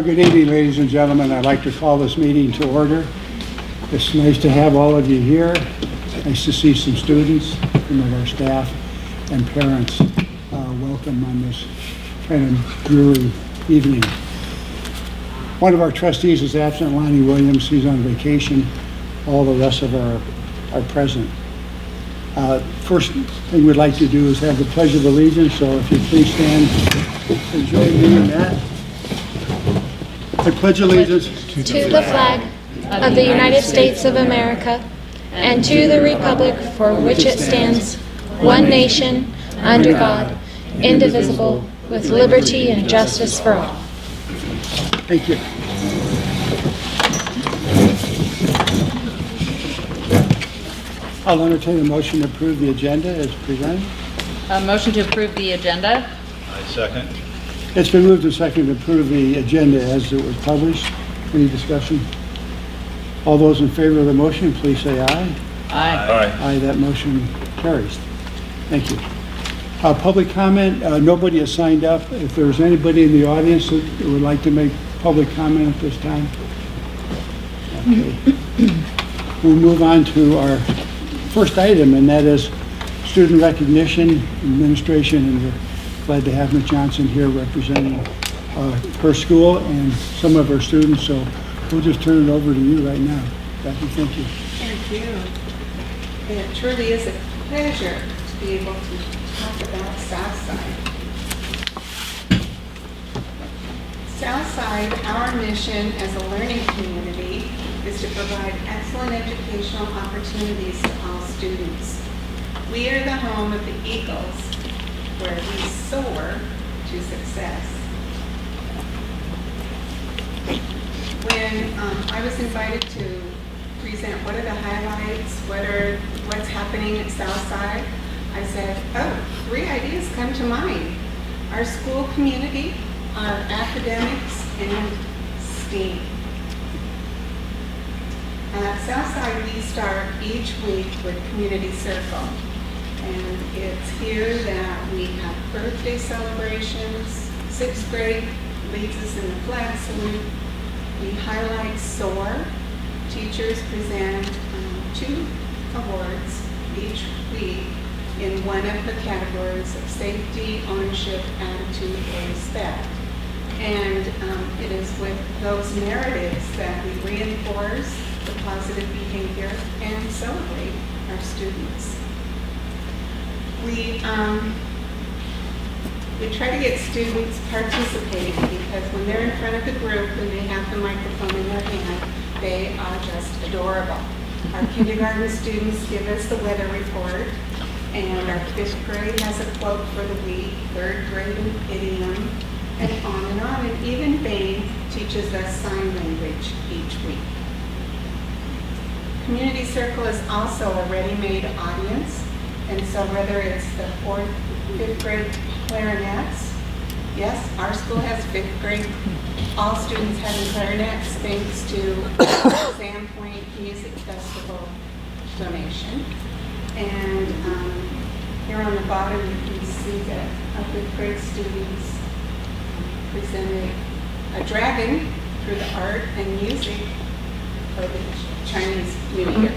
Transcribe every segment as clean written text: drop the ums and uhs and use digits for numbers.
Good evening, ladies and gentlemen. I'd like to call this meeting to order. It's nice to have all of you here. Nice to see some students, some of our staff, and parents. Welcome on this kind of dreary evening. One of our trustees is absent, Lonnie Williams. He's on vacation. All the rest of our are present. First thing we'd like to do is have the Pledge of Allegiance. So if you please stand and join me in that. I pledge allegiance to the flag of the United States of America and to the republic for which it stands, one nation, under God, indivisible, with liberty and justice for all. Thank you. I'll entertain a motion to approve the agenda as presented. A motion to approve the agenda. I second. It's been moved and seconded to approve the agenda as it was published. Any discussion? All those in favor of the motion, please say aye. Aye. Aye, that motion carries. Thank you. Public comment, nobody has signed up. If there's anybody in the audience that would like to make public comment at this time. Okay. We'll move on to our first item, and that is student recognition administration, and we're glad to have Ms. Johnson here representing her school and some of our students. So we'll just turn it over to you right now. Becky, thank you. Thank you. It truly is a pleasure to be able to talk about Southside. Southside, our mission as a learning community is to provide excellent educational opportunities to all students. We are the home of the Eagles, where we soar to success. When I was invited to present what are the highlights, what's happening at Southside, I said, oh, 3 ideas come to mind. Our school community, our academics, and STEAM. At Southside, we start each week with Community Circle. And it's here that we have birthday celebrations. 6th grade leads us in the flag salute. We highlight SOAR. Teachers present 2 awards each week in one of the categories of safety, ownership, attitude, or respect. And it is with those narratives that we reinforce the positive behavior and celebrate our students. We try to get students participating because when they're in front of the group and they have the microphone in their hand, they are just adorable. Our kindergarten students give us the weather report, and our 5th grade has a quote for the week, 3rd grade an idiom, and on and on. And even Bain teaches us sign language each week. Community Circle is also a ready-made audience. And so whether it's the 4th, 5th grade clarinets, yes, our school has 5th grade, all students having clarinets thanks to Sandpoint Music Festival donation. And here on the bottom you can see that our 5th grade students presented a dragon through the art and music for the Chinese New Year.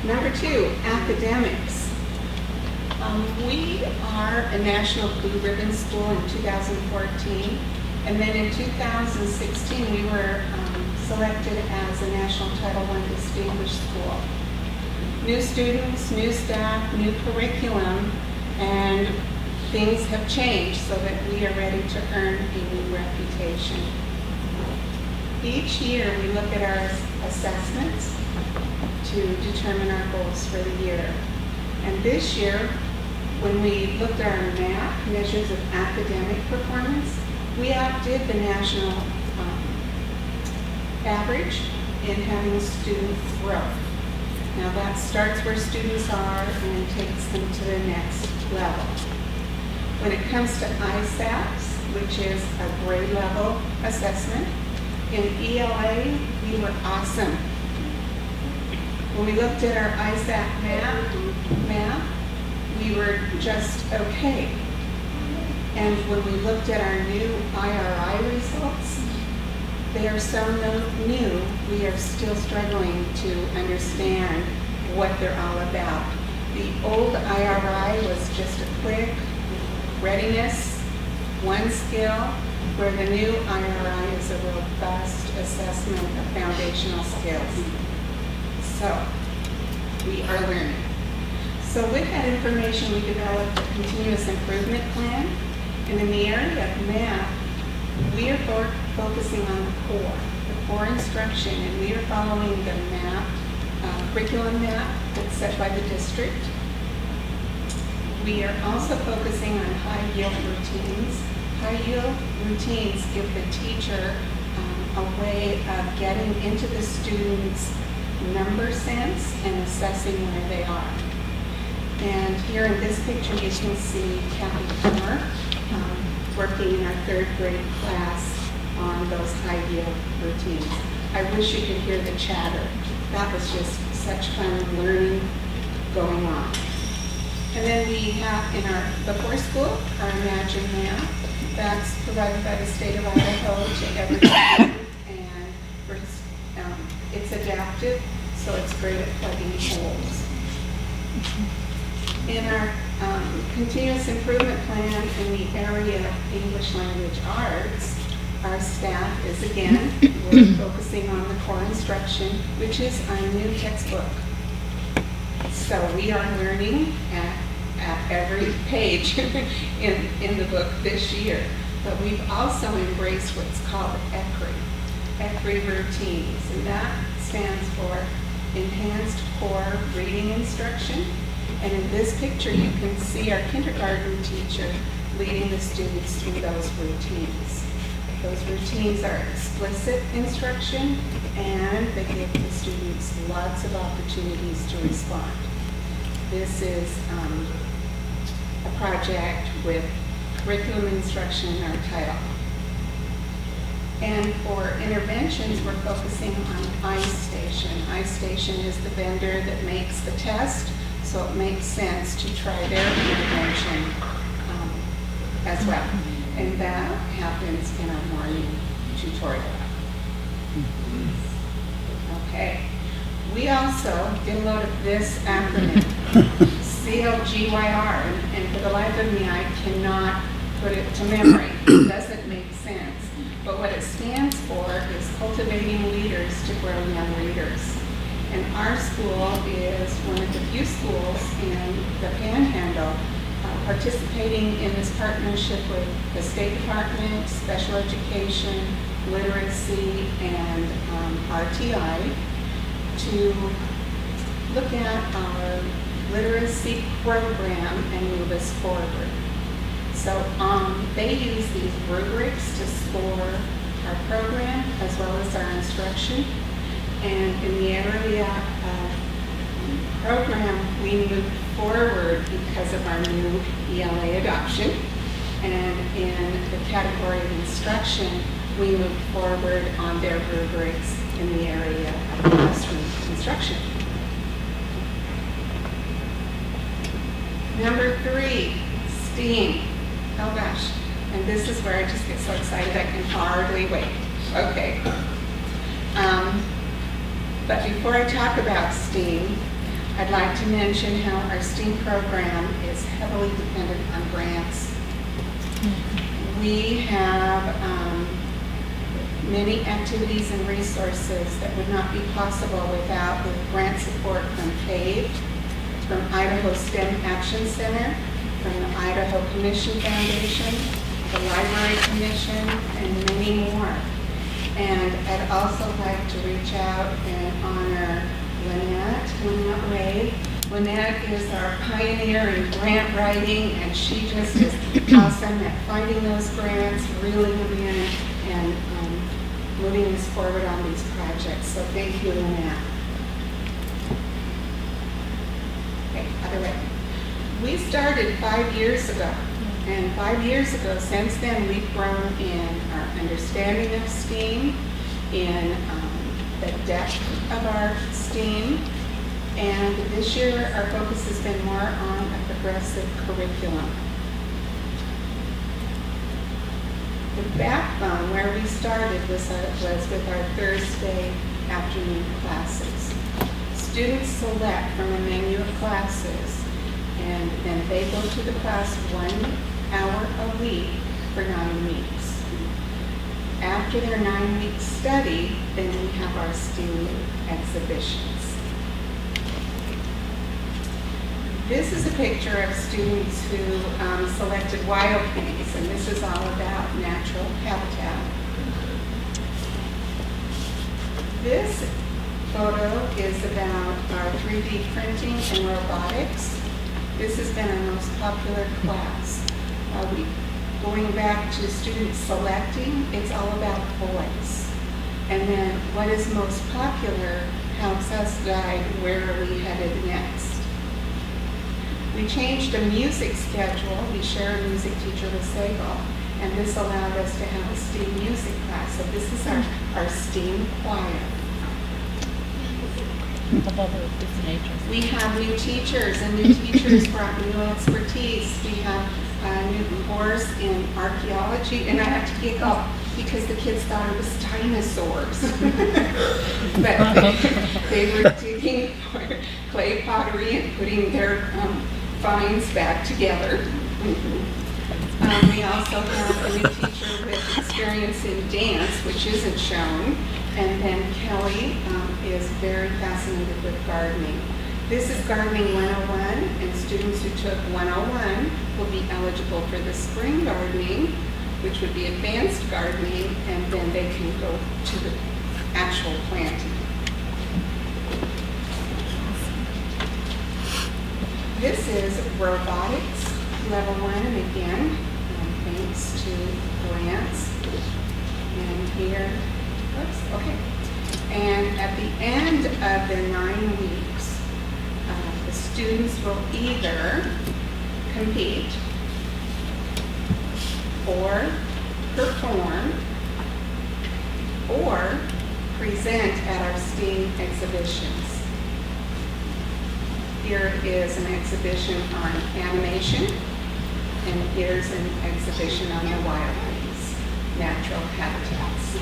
Number 2, academics. We are a National Blue Ribbon School in 2014, and then in 2016 we were selected as a National Title I Distinguished School. New students, new staff, new curriculum, and things have changed so that we are ready to earn a new reputation. Each year we look at our assessments to determine our goals for the year. And this year, when we looked at our math measures of academic performance, we outdid the national average in having student growth. Now that starts where students are and takes them to the next level. When it comes to ISAPs, which is a grade level assessment, in ELA, we were awesome. When we looked at our ISAP math, we were were just okay. And when we looked at our new IRI results, they are so new, we are still struggling to understand what they're all about. The old IRI was just a quick readiness, one skill, where the new IRI is a robust assessment of foundational skills. So, we are learning. So with that information, we developed a continuous improvement plan. And in the area of math, we are focusing on the core instruction, and we are following the map, curriculum map that's set by the district. We are also focusing on high yield routines. High yield routines give the teacher a way of getting into the students' number sense and assessing where they are. And here in this picture, you can see Kathy Moore working in our 3rd grade class on those high yield routines. I wish you could hear the chatter. That was just such fun learning going on. And then we have in our before school, our Imagine Math. That's provided by the state of Idaho to every student, and it's adaptive, so it's great at plugging holes. In our continuous improvement plan in the area of English language arts, our staff is again, we're focusing on the core instruction, which is our new textbook. So we are learning at every page in the book this year. But we've also embraced what's called ECRI routines, and that stands for Enhanced Core Reading Instruction. And in this picture, you can see our kindergarten teacher leading the students through those routines. Those routines are explicit instruction, and they give the students lots of opportunities to respond. This is a project with curriculum instruction in our title. And for interventions, we're focusing on iStation. iStation is the vendor that makes the test, so it makes sense to try their intervention as well. And that happens in our morning tutorial. Okay. We also downloaded this acronym, CLGYR, and for the life of me, I cannot put it to memory. It doesn't make sense. But what it stands for is Cultivating Leaders to Grow Young Readers. And our school is one of the few schools in the Panhandle participating in this partnership with the State Department, Special Education, Literacy, and RTI to look at our literacy program and move us forward. So they use these rubrics to score our program as well as our instruction. And in the area of program, we moved forward because of our new ELA adoption. And in the category of instruction, we moved forward on their rubrics in the area of classroom instruction. Number 3, STEAM. Oh gosh, and this is where I just get so excited I can hardly wait. Okay. But before I talk about STEAM, I'd like to mention how our STEAM program is heavily dependent on grants. We have many activities and resources that would not be possible without the grant support from PAVE, from Idaho STEM Action Center, from the Idaho Commission Foundation, the Library Commission, and many more. And I'd also like to reach out and honor Lynette Ray. Lynette is our pioneer in grant writing, and she just is awesome at finding those grants, reeling them in, and moving us forward on these projects. So thank you, Lynette. Okay, other way. We started 5 years ago, and 5 years ago, since then, we've grown in our understanding of STEAM, in the depth of our STEAM, and this year our focus has been more on the progressive curriculum. The backbone where we started was with our Thursday afternoon classes. Students select from a menu of classes, and then they go to the class 1 hour a week for 9 weeks. After their 9-week study, then we have our STEAM exhibitions. This is a picture of students who selected wild things, and this is all about natural habitat. This photo is about our 3D printing and robotics. This has been our most popular class. Going back to students selecting, it's all about voice. And then what is most popular helps us guide where are we headed next. We changed a music schedule. We share a music teacher with Sable, and this allowed us to have a STEAM music class. So this is our STEAM choir. We have new teachers, and new teachers brought new expertise. We have a new course in archaeology, and I have to giggle because the kids thought it was dinosaurs. But they were digging for clay pottery and putting their finds back together. We also have a new teacher with experience in dance, which isn't shown. And then Kelly is very fascinated with gardening. This is Gardening 101, and students who took 101 will be eligible for the spring gardening, which would be advanced gardening, and then they can go to the actual planting. This is robotics, level 1, and again, thanks to grants. And here, oops, okay. And at the end of the 9 weeks, the students will either compete or perform or present at our STEAM exhibitions. Here is an exhibition on animation, and here's an exhibition on the wildlands, natural habitats.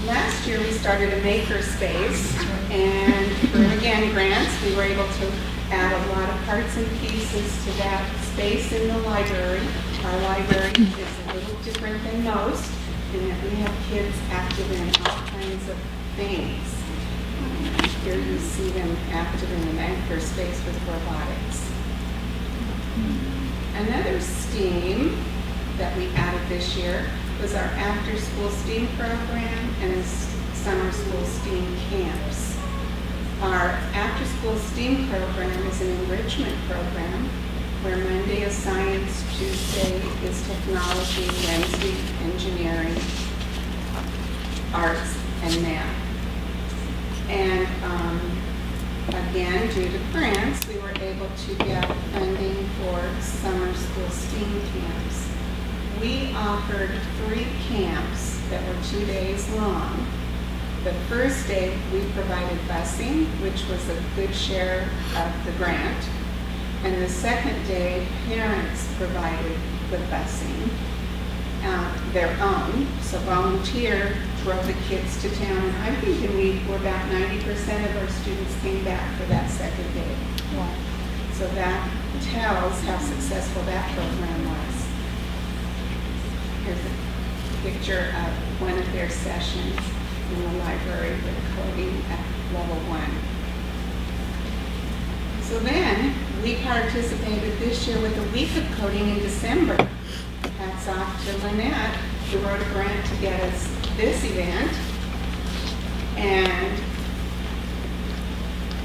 Last year we started a maker space, and through again grants we were able to add a lot of parts and pieces to that space in the library. Our library is a little different than most in that we have kids active in all kinds of things. Here you see them active in the maker space with robotics. Another STEAM that we added this year was our after-school STEAM program and summer school STEAM camps. Our after-school STEAM program is an enrichment program where Monday is science, Tuesday is technology, Wednesday engineering, arts, and math. And again, due to grants, we were able to get funding for summer school STEAM camps. We offered 3 camps that were 2 days long. The first day, we provided busing, which was a good share of the grant. And the second day, parents provided the busing, their own. So volunteer drove the kids to town. And I'm thinking we were about 90% of our students came back for that second day. Wow. So that tells how successful that program was. Here's a picture of one of their sessions in the library with coding at level 1. So then, we participated this year with a week of coding in December. Hats off to Lynette, who wrote a grant to get us this event. And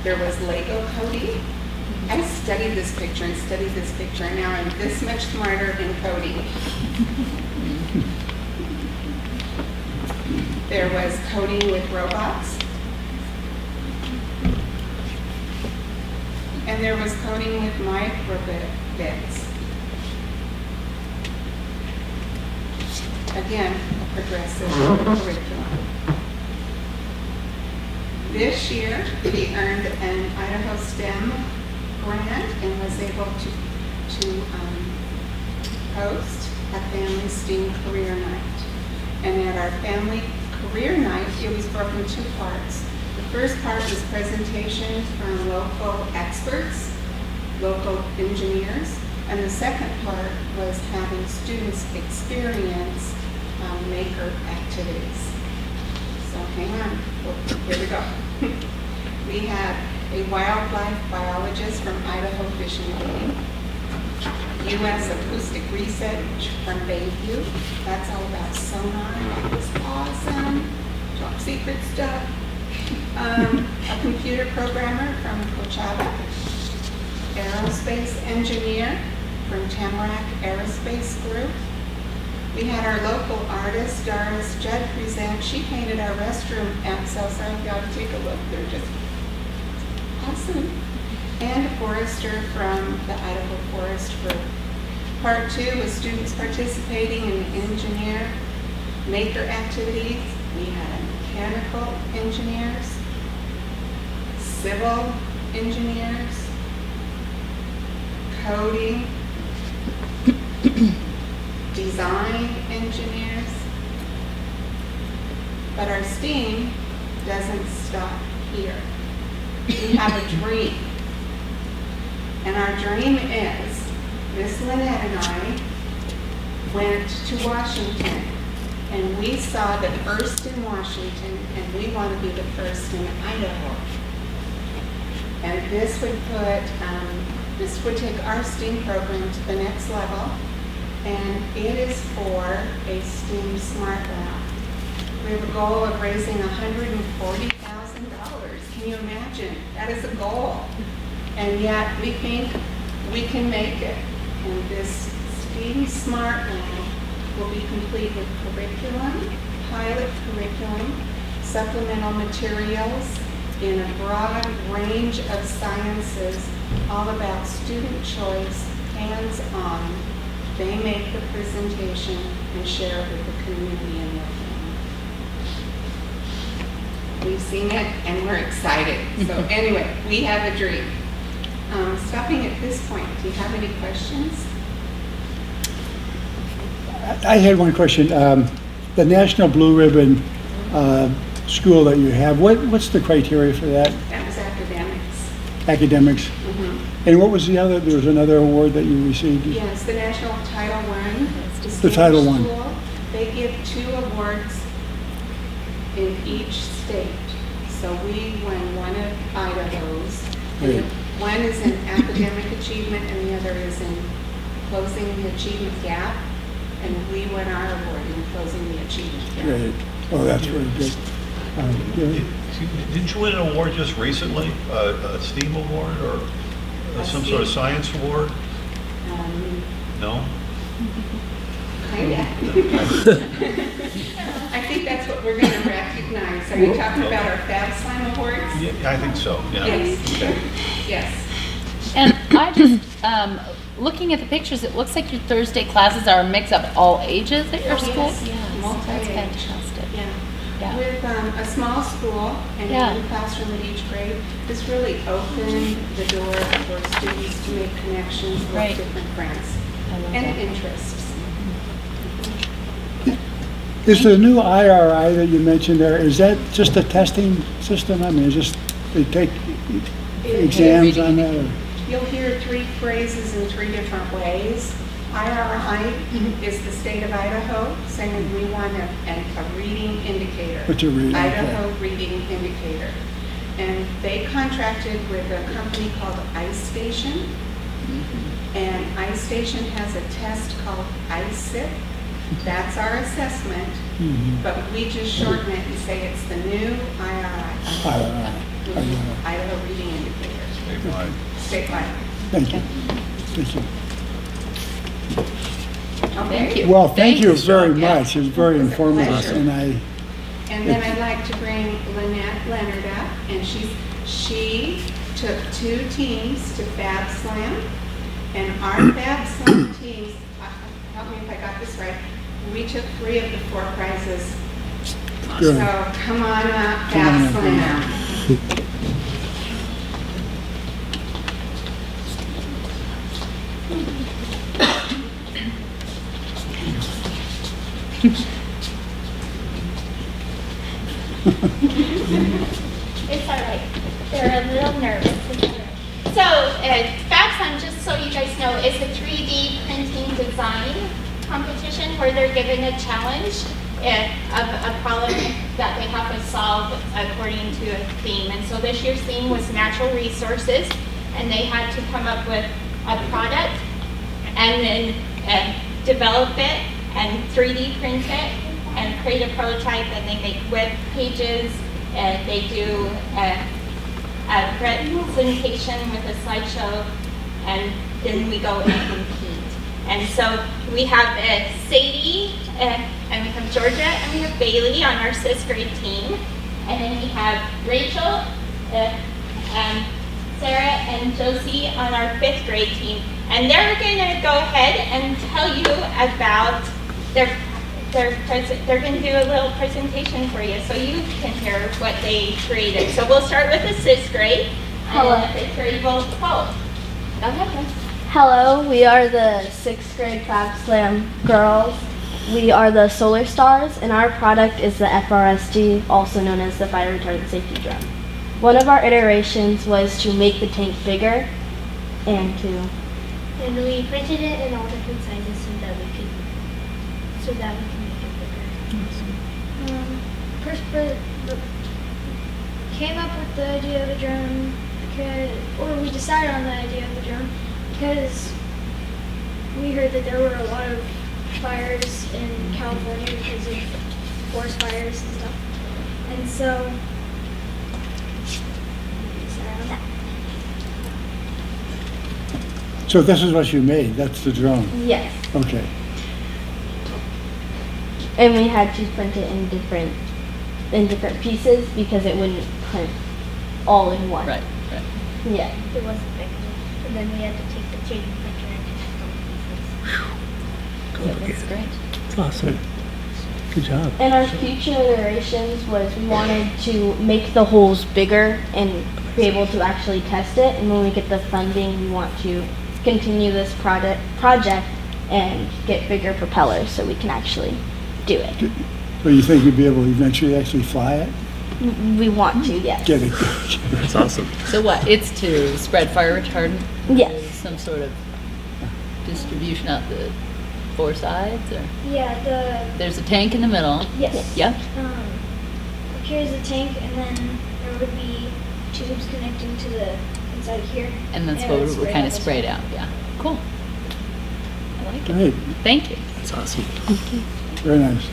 there was Lego coding. I studied this picture and studied this picture, and now I'm this much smarter in coding. There was coding with robots. And there was coding with microbits. Again, a progressive curriculum. This year, we earned an Idaho STEM grant and was able to host a family STEAM career night. And at our family career night, it was broken into 2 parts. The first part was presentations from local experts, local engineers, and the second part was having students experience maker activities. So hang on, here we go. We had a wildlife biologist from Idaho Fish and Game, U.S. acoustic research from Bayview. That's all about sonar. That was awesome. Top secret stuff. A computer programmer from Coachella. Aerospace engineer from Tamarack Aerospace Group. We had our local artist, Doris Judd, present. She painted our restroom access. I hope y'all take a look. They're just awesome. And a forester from the Idaho Forest Group. Part 2 was students participating in engineer maker activities. We had mechanical engineers, civil engineers, coding, design engineers. But our STEAM doesn't stop here. We have a dream. And our dream is, Miss Lynette and I went to Washington, and we saw the first in Washington, and we want to be the first in Idaho. And this would take our STEAM program to the next level, and it is for a STEAM Smart Lab. We have a goal of raising $140,000. Can you imagine? That is a goal. And yet we think we can make it. And this STEAM Smart Lab will be complete with curriculum, pilot curriculum, supplemental materials in a broad range of sciences, all about student choice, hands-on. They make the presentation and share it with the community and their family. We've seen it and we're excited. So anyway, we have a dream. Stopping at this point, do you have any questions? I had one question. The National Blue Ribbon school that you have, what's the criteria for that? That was academics. Academics? And what was the other, there was another award that you received? Yes, the National Title I. The Title I. School. They give 2 awards in each state. So we won one of Idaho's. Great. One is in academic achievement and the other is in closing the achievement gap. And we won our award in closing the achievement gap. Great. Oh, that's really good. Yeah. Didn't you win an award just recently, a STEAM award or some sort of science award? No? Kinda. I think that's what we're going to recognize. Are you talking about our Fab Slam Awards? Yeah, I think so, yeah. Yes. Okay. Yes. And I just, looking at the pictures, it looks like your Thursday classes are a mix of all ages at your school? Yes. That's Multi-age. fantastic. Yeah. Yeah. With a small school and Yeah. one classroom in each grade, this really opened the door for students to make connections with Right. different friends I love and that. interests. Is the new IRI that you mentioned there, is that just a testing system? I mean, is just, they take exams on that? Or? You'll hear 3 phrases in 3 different ways. IRI is the state of Idaho saying we want a reading indicator. What's a reading? Idaho Reading Indicator. And they contracted with a company called iStation. And iStation has a test called ISIP. That's our assessment, but we just shorten it and say it's the new IRI. Idaho Reading Indicator. Statewide. Statewide. Thank you. Thank you. Thank you. Well, thank you very Yeah. much. It was very It's a informative. pleasure. And And then I'd like to bring Lynette Leonard up, and she took 2 teams to Fab Slam, and our Fab Slam teams, help me if I got this right, we took 3 of the 4 prizes. Good. So come on up, Come on Fab up. Slam. It's all right. They're a little nervous. It's all right. So, FabSun, just so you guys know, is a 3D printing design competition where they're given a challenge of a problem that they have to solve according to a theme. And so this year's theme was natural resources, and they had to come up with a product and then develop it and 3D print it and create a prototype, and they make web pages, and they do a presentation with a slideshow, and then we go and compete. And so we have Sadie, and we have Georgia, and we have Bailey on our 6th grade team. And then we have Rachel, and Sarah, and Josie on our 5th grade team. And they're going to go ahead and tell you about they're going to do a little presentation for you so you can hear what they created. So we'll start with the 6th grade. Hello. And the 5th grade will follow. Go ahead, Liz. Hello, we are the 6th grade Fab Slam girls. We are the Solar Stars, and our product is the FRSD, also known as the Fire Retardant Safety Drum. One of our iterations was to make the tank bigger and we printed it in all different sizes so that we can make it bigger. First, came up with the idea of a drone we decided on the idea of the drone because we heard that there were a lot of fires in California because of forest fires and stuff, and so we decided on that. So this is what you made, that's the drone? yes. Okay. And we had to print it in different pieces because it wouldn't print all in one. Right. Yeah. It wasn't big enough, and then we had to take the 3D printer and cut all the pieces. That's great. That's awesome. Good job. And our future iterations was we wanted to make the holes bigger and be able to actually test it. And when we get the funding, we want to continue this project and get bigger propellers so we can actually do it. So you think you'd be able to eventually actually fly it? We want to, yes. Get it? That's awesome. So what? It's to spread fire retardant? Yes. There's some sort of distribution out the 4 sides, or Yeah, there's a tank in the middle. yes. Yep. Here's the tank, and then there would be tubes connecting to the inside here. And that's And what it's we're kind of this sprayed way. out. Yeah. Cool. I like it. Great, Thank you. That's awesome. very nice.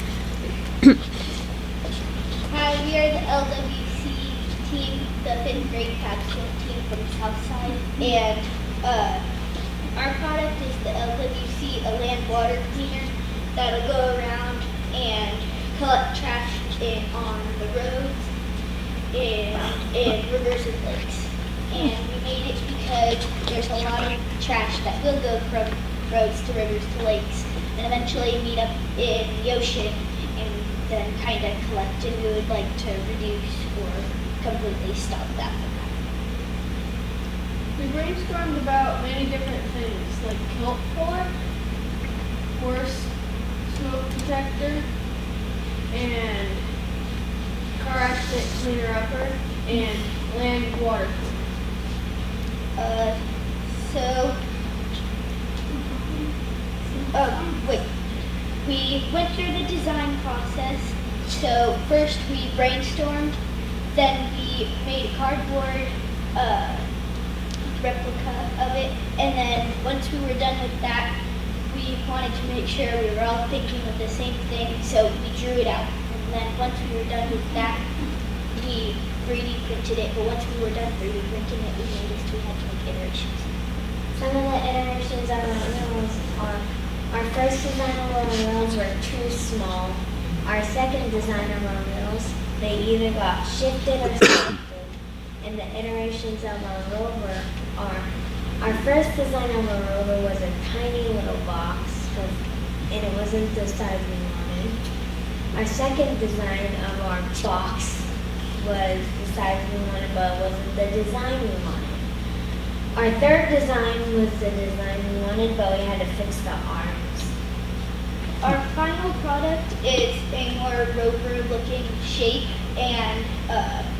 Hi, we are the LWC team, the 5th grade capsule team from Southside, and our product is the LWC, a land water cleaner that'll go around and collect trash on the roads and rivers and lakes. And we made it because there's a lot of trash that will go from roads to rivers to lakes and eventually meet up in the ocean and then kind of collect, and we would like to reduce or completely stop that from happening. We brainstormed about many different things, like kilt puller, horse smoke detector, and car accident cleaner upper, and land water cleaner. Wait. We went through the design process. So first we brainstormed, then we made a cardboard replica of it, and then once we were done with that, we wanted to make sure we were all thinking of the same thing, so we drew it out. And then once we were done with that, we 3D printed it, but once we were done 3D printing it, we noticed we had to make iterations. Some of the iterations of our wheels are, our first design of our wheels were too small. Our second design of our wheels, they either got shifted or selected. And the iterations of our rover are, our first design of our rover was a tiny little box, and it wasn't the size we wanted. Our second design of our box was the size we wanted, but wasn't the design we wanted. Our third design was the design we wanted, wanted, but we had to fix the arms. Our final product is a more rover-looking shape, and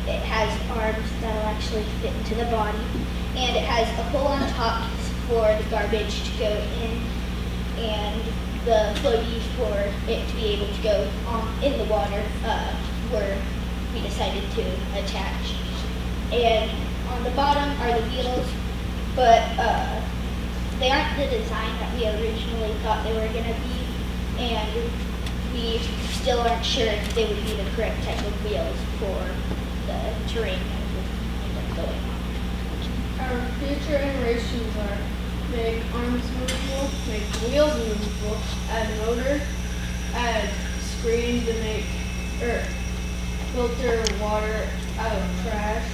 it has arms that'll actually fit into the body, and it has a hole on top for the garbage to go in, and the floaties for it to be able to go in the water were we decided to attach. And on the bottom are the wheels, but they aren't the design that we originally thought they were going to be, and we still aren't sure if they would be the correct type of wheels for the terrain that we end up going on. Our future iterations are make arms movable, make wheels movable, add motor, add screen to make or filter water out of trash.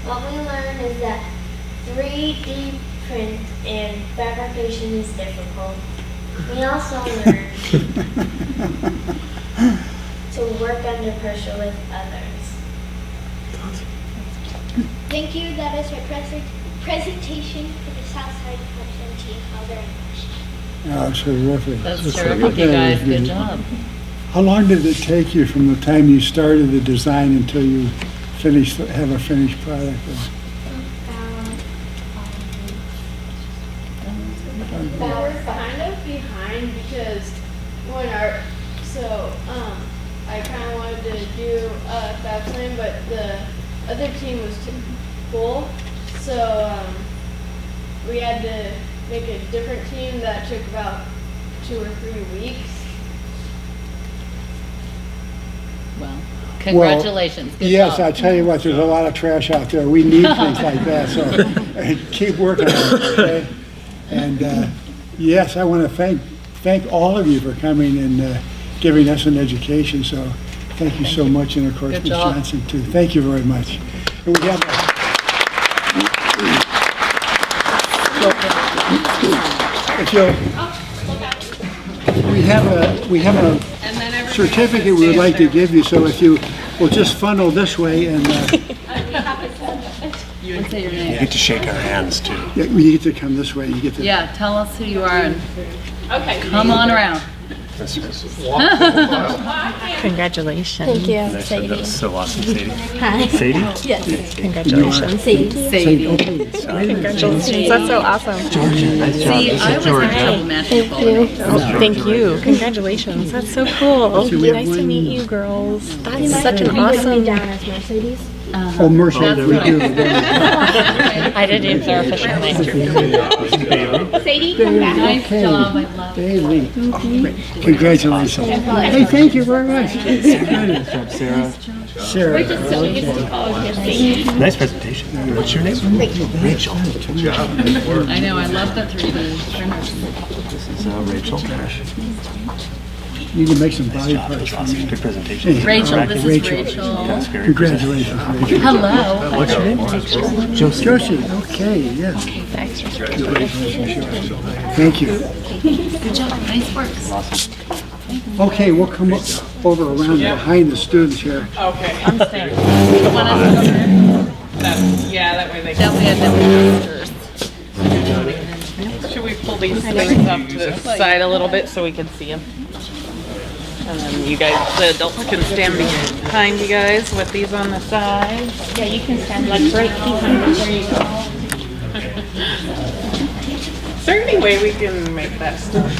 What we learned is that 3D print and fabrication is difficult. We also learned to work under pressure with others. Thank you. That is our presentation for the Southside Hudson team. How very much. Oh, terrific. That's terrific, you guys. Good job. How long did it take you from the time you started the design until you have a finished product? We're kind of behind because when I kind of wanted to do Fab Slam, but the other team was too full, so we had to make a different team that took about 2 or 3 weeks. Well, congratulations. Good Yes, job. I tell you what, there's a lot of trash out there. We need things like that, so keep working on it, okay? And yes, I want to thank all of you for coming and giving us an education, so thank you so much, and of course, Good Ms. job. Johnson, too. Thank you very much. And we have we have a certificate we would like to give you, so if you will just funnel this way and You would say your name. You get to shake our hands too. yeah, you get to come this way. You get to. Yeah, tell us who you are and come on around. Congratulations. Thank you, That Sadie. was so awesome, Sadie. Hi. Sadie? Yes. Congratulations. Sadie. Sadie. Congratulations. That's so awesome. See, I was having trouble matching Thank you. Oh, thank you. Congratulations. That's so cool. Nice to meet you girls. That's such an Put me awesome. down as Mercedes. Oh, Mercy, we do. I didn't answer officially. Sadie, come back. Nice job, I love it. Bailey. Congratulations. Hey, thank you very much. Sarah. Sarah. Nice presentation. What's your name? Rachel. Good job. I know, I love the 3D printers. This is Rachel. You can make some body That parts was for awesome. me. Good presentation. Rachel, this is Rachel. Rachel. That's very Congratulations, Rachel. Hello. What's your name? Joseph. Josie, okay, yes. Thank you. Good job, nice work. Okay, we'll come over around behind the students here. Okay. I'm staying. You want us to go there? Yeah, that way they That way, then we Should we pull these things up to the side a little bit so we can see them? And then you guys, the adults can stand behind you guys with these on the side. Yeah, you can stand like right behind us. There you go. Is there any way we can make that stuff?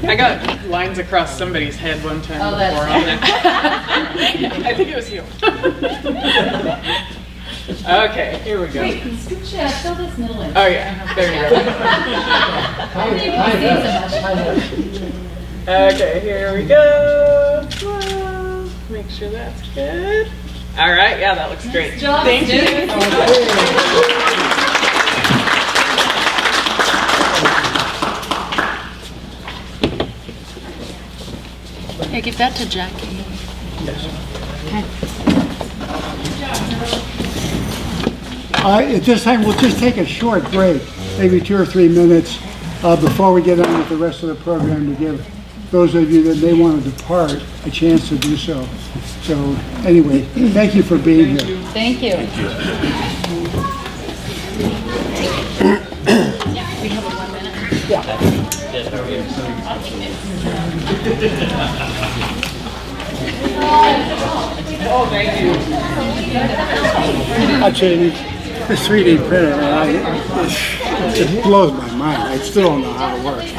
I got lines across somebody's head one time Oh, that's before on that. I think it was you. Okay, here we go. Wait, scooch, fill this middle in. Oh yeah, there you go. Okay, here we go. Whoa. Make sure that's good. All right, yeah, that looks great. job, Thank you. students. Hey, give that to Jackie. At this time, we'll just take a short break, maybe 2 or 3 minutes, before we get on with the rest of the program, to give those of you that may want to depart a chance to do so. So anyway, thank you for being here. Thank you. Oh, thank you. I tell you, this 3D printer, man, it blows my mind. I still don't know how it works. I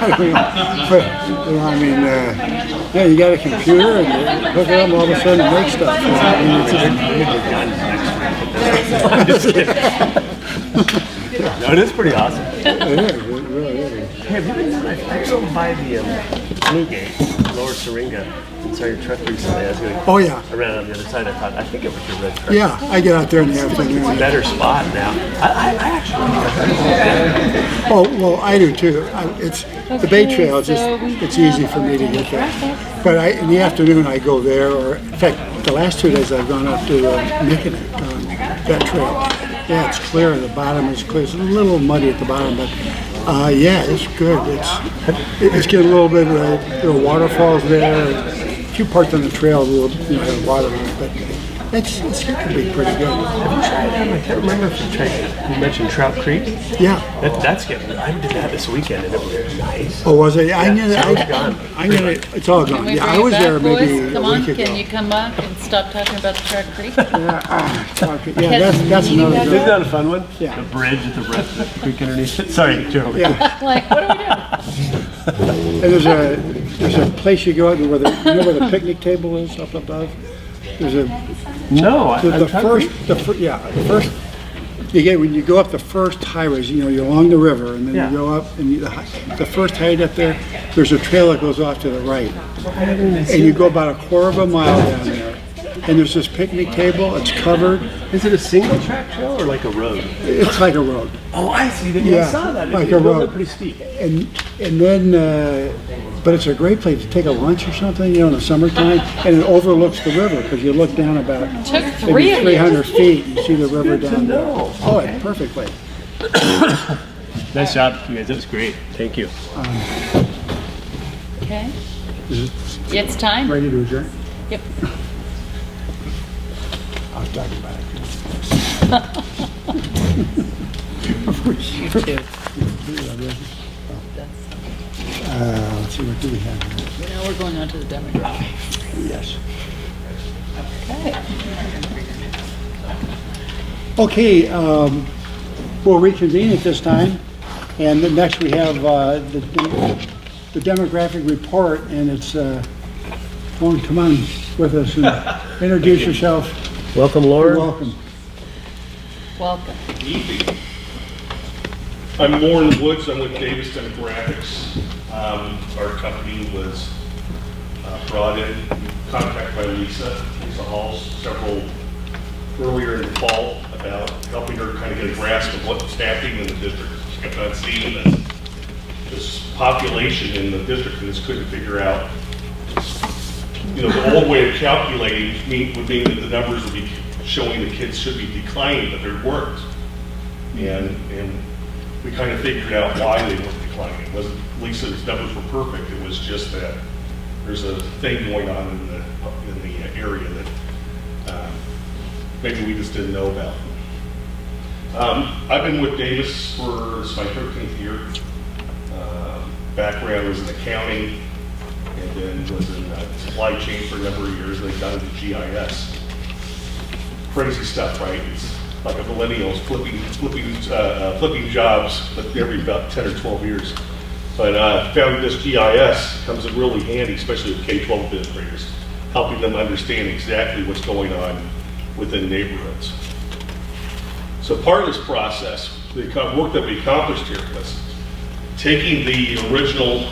don't know. But, you know, I mean, yeah, you got a computer and you hook it up, all of a sudden it makes stuff. No, it is pretty awesome. It is, it really is. Hey, have you been down? I drove by the Blue Gate, Lower Syringa, and saw your truck recently. I was going Oh, yeah. around on the other side. I think it was your red truck. Yeah, I get out there in the It's a afternoon. better spot now. I actually Oh, well, I do too. It's the Bay Trail. It's easy for me to get there. But in the afternoon, I go there. Or in fact, the last 2 days I've gone up to Nickinick on that trail. Yeah, it's clear. The bottom is clear. It's a little muddy at the bottom, but yeah, it's good. It's getting a little bit of the waterfalls there. A few parts on the trail, have water on it, but it's going to be pretty good. I can't remember if you mentioned Trout Creek. Yeah. That's good. I did that this weekend and it was nice. Oh, was it? I knew it's all that. gone. It's all Can gone. we Yeah, bring I it was back, there boys? maybe Come a on, week ago. can you come back and stop talking about the Shark Creek? Yeah, that's another Isn't good. that a fun one? Yeah. The bridge at the creek underneath it. Sorry, Joe. Yeah. Like, what are we doing? And there's a place you go out where where the picnic table is up above. There's a No, the first when you go up the first highways, you're along the river, and then Yeah. you go up, and the first highway up there, there's a trail that goes off to the right, and you go about a quarter of a mile down there, and there's this picnic table. It's covered. Is it a single track trail or like a road? It's like a road, Oh, I see. Yeah, I saw that. like It a goes road. up pretty steep. and then. But it's a great place to take a lunch or something, in the summertime, and it overlooks the river because you look down about Took maybe 3 of you. 300 feet. You see the river down there. know. Oh, it's perfect place. Nice job, you guys. That was great. Thank you. Okay, Is it it's time. ready to adjourn? Yep. I was talking about it. You too. Let's see, what do we have here? Now we're going on to the demographics. Yes. Okay. Okay, we'll reconvene at this time, and then next we have the demographic report, and it's, come on with us and introduce yourself. Welcome, You're Lauren. welcome. Welcome. I'm Lauren Woods. I'm with Davis Demographics. Our company was brought in contact by Lisa Halls earlier in the fall about helping her kind of get a grasp of what's happening in the district. She kept on seeing this population in the district and just couldn't figure out. The old way of calculating would mean that the numbers would be showing the kids should be declining, but they weren't. And we kind of figured out why they weren't declining. It wasn't Lisa's numbers were perfect. It was just that there's a thing going on in the area that maybe we just didn't know about. I've been with Davis for this is my 13th year. Background was in accounting, and then was in supply chain for a number of years. Then got into GIS. Crazy stuff, right? It's like a millennials flipping jobs, but every about 10 or 12 years. But I found this GIS comes in really handy, especially with K-12 administrators, helping them understand exactly what's going on within neighborhoods. So part of this process, the work that we accomplished here was taking the original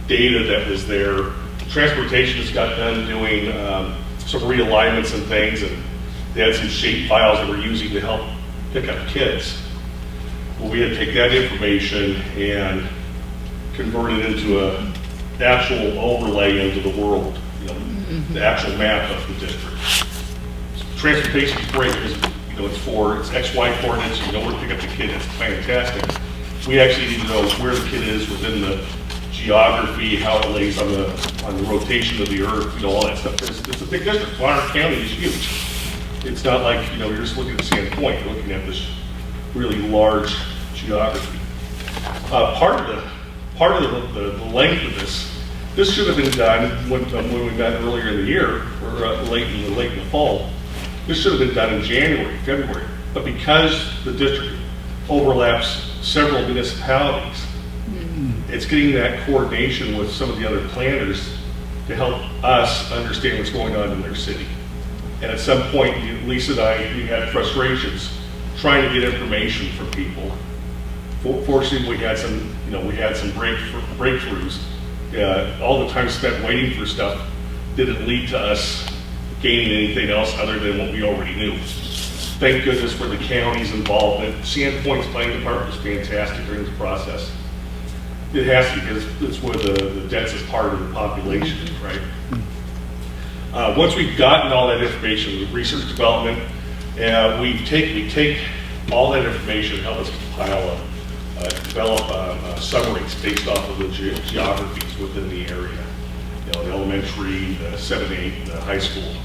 data that was there. Transportation has got done doing some realignments and things, and they had some shape files that we're using to help pick up kids. Well, we had to take that information and convert it into an actual overlay into the world, the actual map of the district. Transportation is great because it's XY coordinates, you know where to pick up the kid, it's fantastic. We actually need to know where the kid is within the geography, how it lays on the rotation of the earth, all that stuff. It's a big district. Bonner County is huge. It's not like, you're just looking at Sand Point, you're looking at this really large geography. Part of the length of this should have been done when we met earlier in the year, or late in the fall. This should have been done in January, February. But because the district overlaps several municipalities, it's getting that coordination with some of the other planners to help us understand what's going on in their city. And at some point, Lisa and I, we had frustrations trying to get information from people. Fortunately, we had some breakthroughs. All the time spent waiting for stuff didn't lead to us gaining anything else other than what we already knew. Thank goodness for the county's involvement. Sandpoint's planning department was fantastic during this process. It has to, because it's where the densest part of the population is, right? Once we've gotten all that information, with research development, we take all that information and help us compile develop summaries based off of the geographies within the area. The elementary, the 7-8, the high school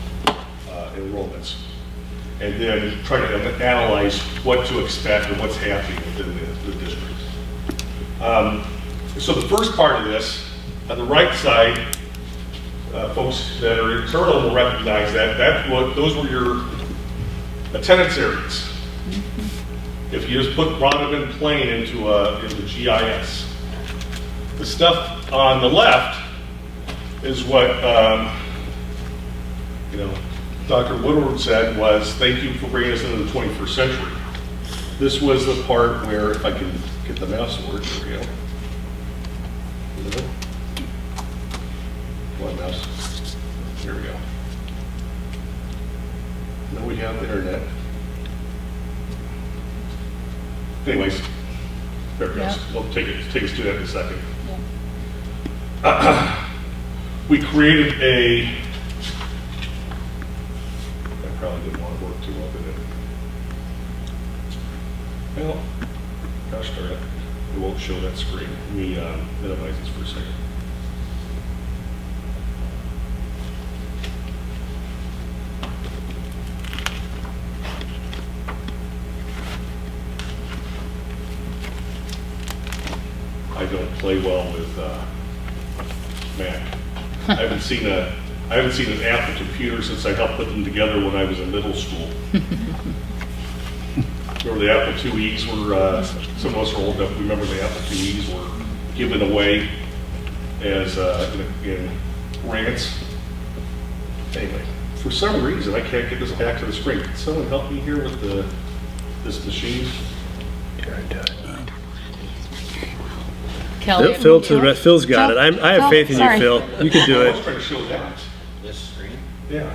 enrollments. And then try to analyze what to expect and what's happening within the district. So the first part of this, on the right side, folks that are internal will recognize those were your attendance areas. If you just brought them in plain into GIS. The stuff on the left is what Dr. Woodward said was, thank you for bringing us into the 21st century. This was the part where, if I can get the mouse to work, here we go. One mouse. Here we go. Now we have the internet. Anyways, there it goes. Yeah. We'll take us to that in a second. Yeah. We created I probably didn't want to work too well, did it? Well, gosh darn it. It won't show that screen. Let me minimize this for a second. I don't play well with Mac. I haven't seen an Apple computer since I helped put them together when I was in middle school. Remember the Apple IIe's were, some of us are old enough to remember the Apple IIe's were given away as in grants. Anyway, for some reason I can't get this back to the screen. Can someone help me here with this machine? Kelly? Phil's got it. I have faith in you, Sorry. Phil. You can do I was it. trying to show that. This screen? Yeah.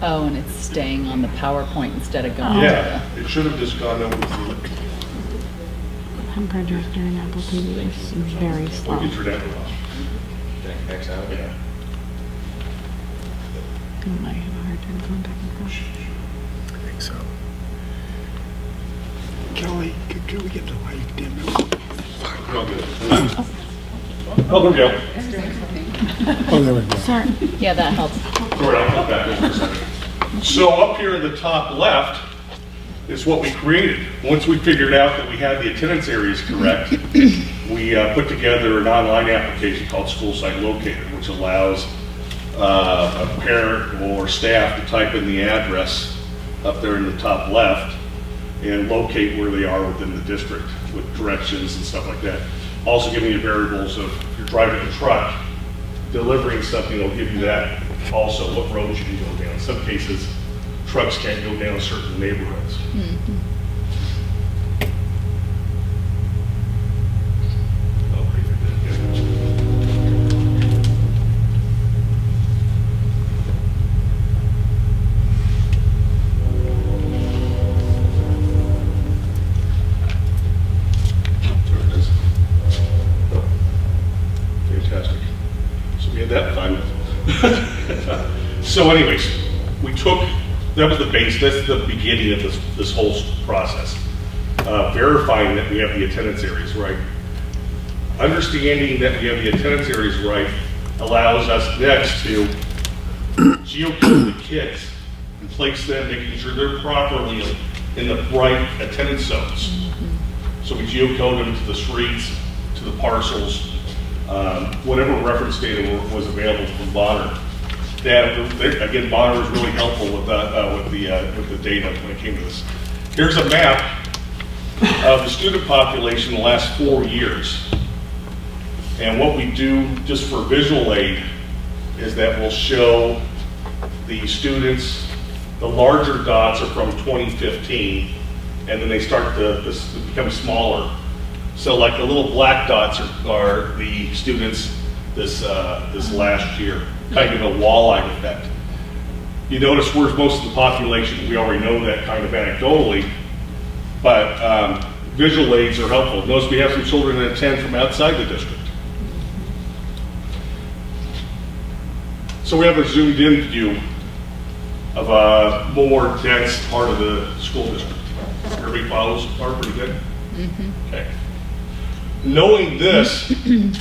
Oh, and it's staying on the PowerPoint instead of going Yeah, it should have just gone over through it. I'm projecting Apple TV is very We slow. can turn that off. X out? Yeah. I might have a hard time going back and forth. I think so. Kelly, can we get the light dim? Real good. Oh, there we go. Oh, there we go. Sorry. Yeah, that helps. All right, I'll come back over a second. So up here in the top left is what we created. Once we figured out that we had the attendance areas correct, we put together an online application called School Site Locator, which allows a parent or staff to type in the address up there in the top left and locate where they are within the district with directions and stuff like that. Also giving you variables of if you're driving a truck, delivering something, it'll give you that also, what roads you can go down. In some cases, trucks can't go down certain neighborhoods. Oh, pretty good. There it is. Fantastic. So we had that fun. So anyways, that was the base, that's the beginning of this whole process. Verifying that we have the attendance areas right. Understanding that we have the attendance areas right allows us next to geocode the kids and place them, making sure they're properly in the right attendance zones. So we geocode them to the streets, to the parcels, whatever reference data was available from Bonner. Again, Bonner was really helpful with the data when it came to this. Here's a map of the student population in the last 4 years. And what we do, just for visual aid, is that we'll show the students, the larger dots are from 2015, and then they start to become smaller. So like the little black dots are the students this last year, kind of a walleye effect. You notice where's most of the population, we already know that kind of anecdotally, but visual aids are helpful. Notice we have some children that attend from outside the district. So we have a zoomed in view of a more dense part of the school district. Everybody follows are pretty good? Okay. Knowing this and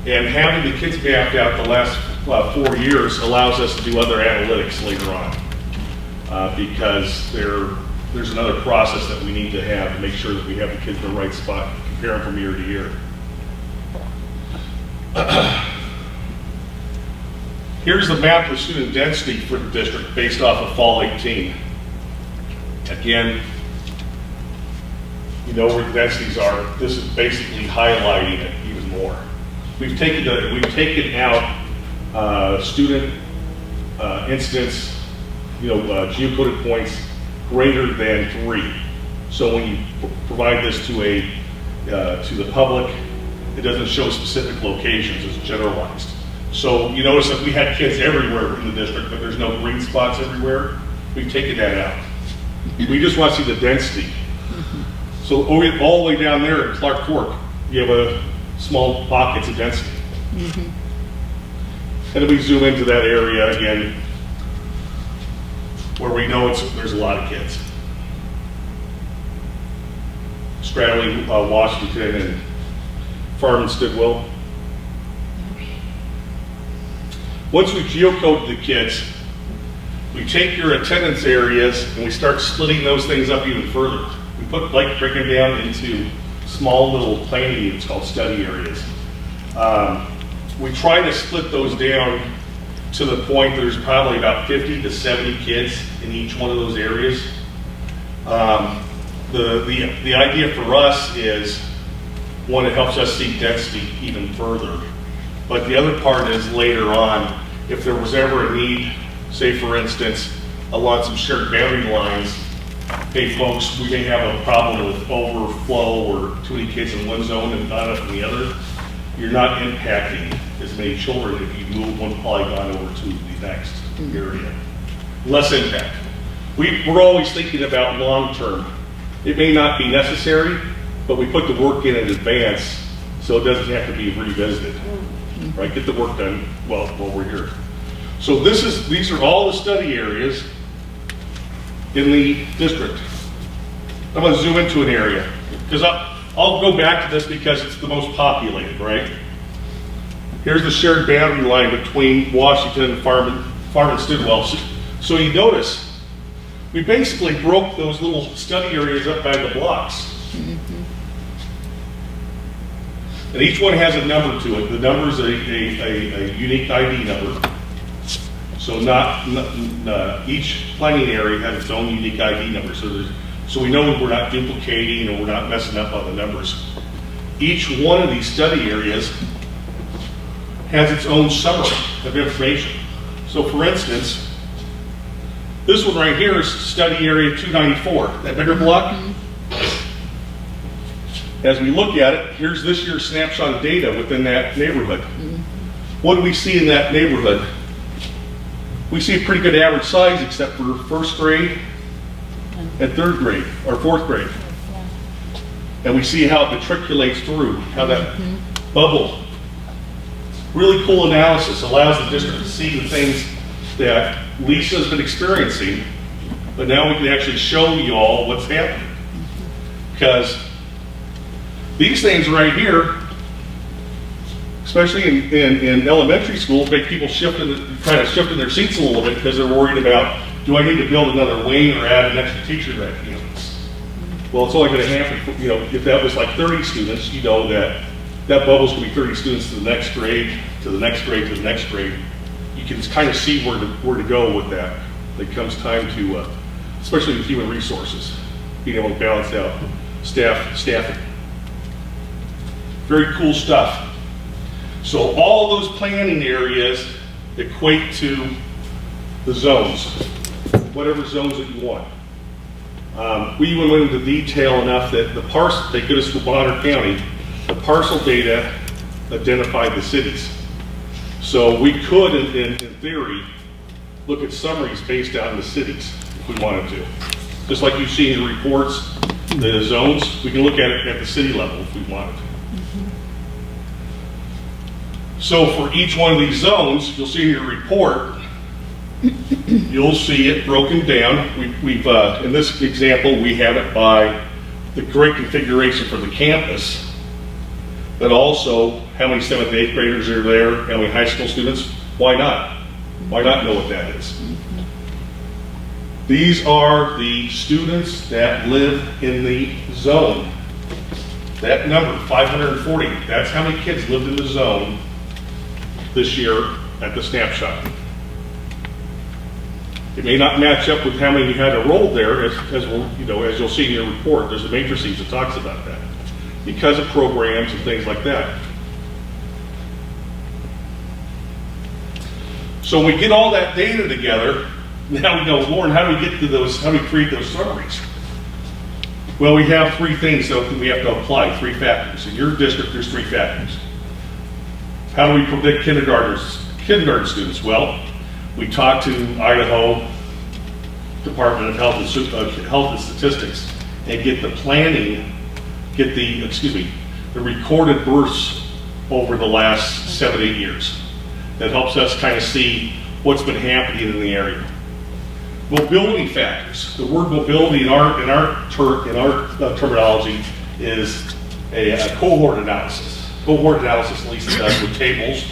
having the kids mapped out the last 4 years allows us to do other analytics later on because there's another process that we need to have to make sure that we have the kids in the right spot, compare them from year to year. Here's the map of student density for the district based off of fall 18. Again, you know where the densities are. This is basically highlighting it even more. We've taken out student incidents, geocoded points greater than 3. So when you provide this to the public, it doesn't show specific locations, it's generalized. So you notice that we had kids everywhere in the district, but there's no green spots everywhere. We've taken that out. We just want to see the density. So all the way down there in Clark Fork, you have a small pockets of density. And then we zoom into that area again, where we know there's a lot of kids. Straddling Washington and Farm Stidwell. Once we geocode the kids, we take your attendance areas and we start splitting those things up even further. We break them down into small little planning units called study areas. We try to split those down to the point there's probably about 50 to 70 kids in each one of those areas. The idea for us is, one, it helps us see density even further. But the other part is later on, if there was ever a need, say for instance, along some shared boundary lines, hey folks, we may have a problem with overflow or too many kids in one zone and not enough in the other, you're not impacting as many children if you move one polygon over to the next area. Less impact. We're always thinking about long term. It may not be necessary, but we put the work in advance so it doesn't have to be revisited. Right? Get the work done while we're here. So these are all the study areas in the district. I'm going to zoom into an area because I'll go back to this because it's the most populated, right? Here's the shared boundary line between Washington and Farm and Stidwell. So you notice we basically broke those little study areas up by the blocks. And each one has a number to it. The number is a unique ID number. So each planning area has its own unique ID number. So we know we're not duplicating or we're not messing up on the numbers. Each one of these study areas has its own summary of information. So for instance, this one right here is study area 294, that bigger block. As we look at it, here's this year's snapshot of data within that neighborhood. What do we see in that neighborhood? We see a pretty good average size except for first grade and third grade, or fourth grade. And we see how it matriculates through, how that bubble. Really cool analysis, allows the district to see the things that Lisa's been experiencing, but now we can actually show you all what's happening. Because these things right here, especially in elementary schools, make people kind of shift in their seats a little bit because they're worried about, do I need to build another wing or add an extra teacher that units? Well, it's only gonna happen, you know, if that was like 30 students, you know that bubble's gonna be 30 students to the next grade, to the next grade, to the next grade. You can kind of see where to go with that. It comes time to, especially with human resources, being able to balance out staffing. Very cool stuff. So all those planning areas equate to the zones, whatever zones that you want. We even went into detail enough that the parcel, thank goodness for Bonner County, the parcel data identified the cities. So we could, in theory, look at summaries based out in the cities if we wanted to. Just like you see in the reports, the zones, we can look at it at the city level if we wanted to. So for each one of these zones, you'll see in your report, you'll see it broken down. We've in this example, we have it by the grade configuration for the campus, but also how many 7th and 8th graders are there, how many high school students. Why not? Why not know what that is? These are the students that live in the zone. That number, 540, that's how many kids lived in the zone this year at the snapshot. It may not match up with how many you had enrolled there, as you'll see in your report. There's a matrices that talks about that because of programs and things like that. So when we get all that data together, now we go, Lauren, how do we get to those? How do we create those summaries? Well, we have 3 things that we have to apply, 3 factors. In your district, there's 3 factors. How do we predict kindergarten students? Well, we talk to Idaho Department of Health and Statistics and get the planning, the recorded births over the last 7 to 8 years. That helps us kind of see what's been happening in the area. Mobility factors. The word mobility in our terminology is a cohort analysis. Cohort analysis, at least it does with tables.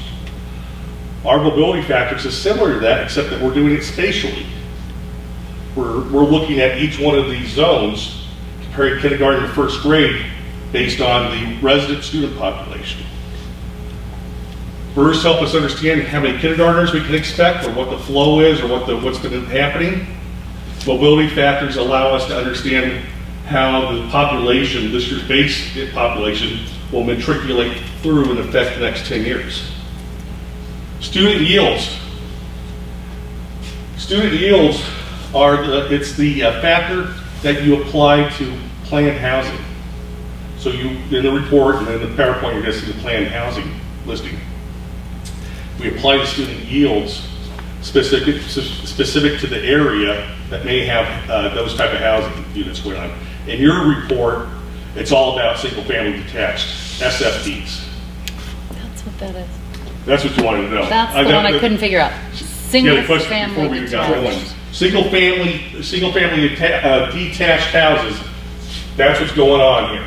Our mobility factors is similar to that, except that we're doing it spatially. We're looking at each one of these zones, comparing kindergarten to 1st grade, based on the resident student population. Births help us understand how many kindergartners we can expect, or what the flow is, or what's been happening. Mobility factors allow us to understand how the population, this year's base population, will matriculate through and affect the next 10 years. Student yields. Student yields are the factor that you apply to planned housing. So in the report and in the PowerPoint, you're going to see the planned housing listing. We apply the student yields specific to the area that may have those type of housing units going on. In your report, it's all about single-family detached, SFDs. That's what that is. That's what you wanted to know. That's the one I couldn't figure out. Single family detached. Single family detached houses, that's what's going on here.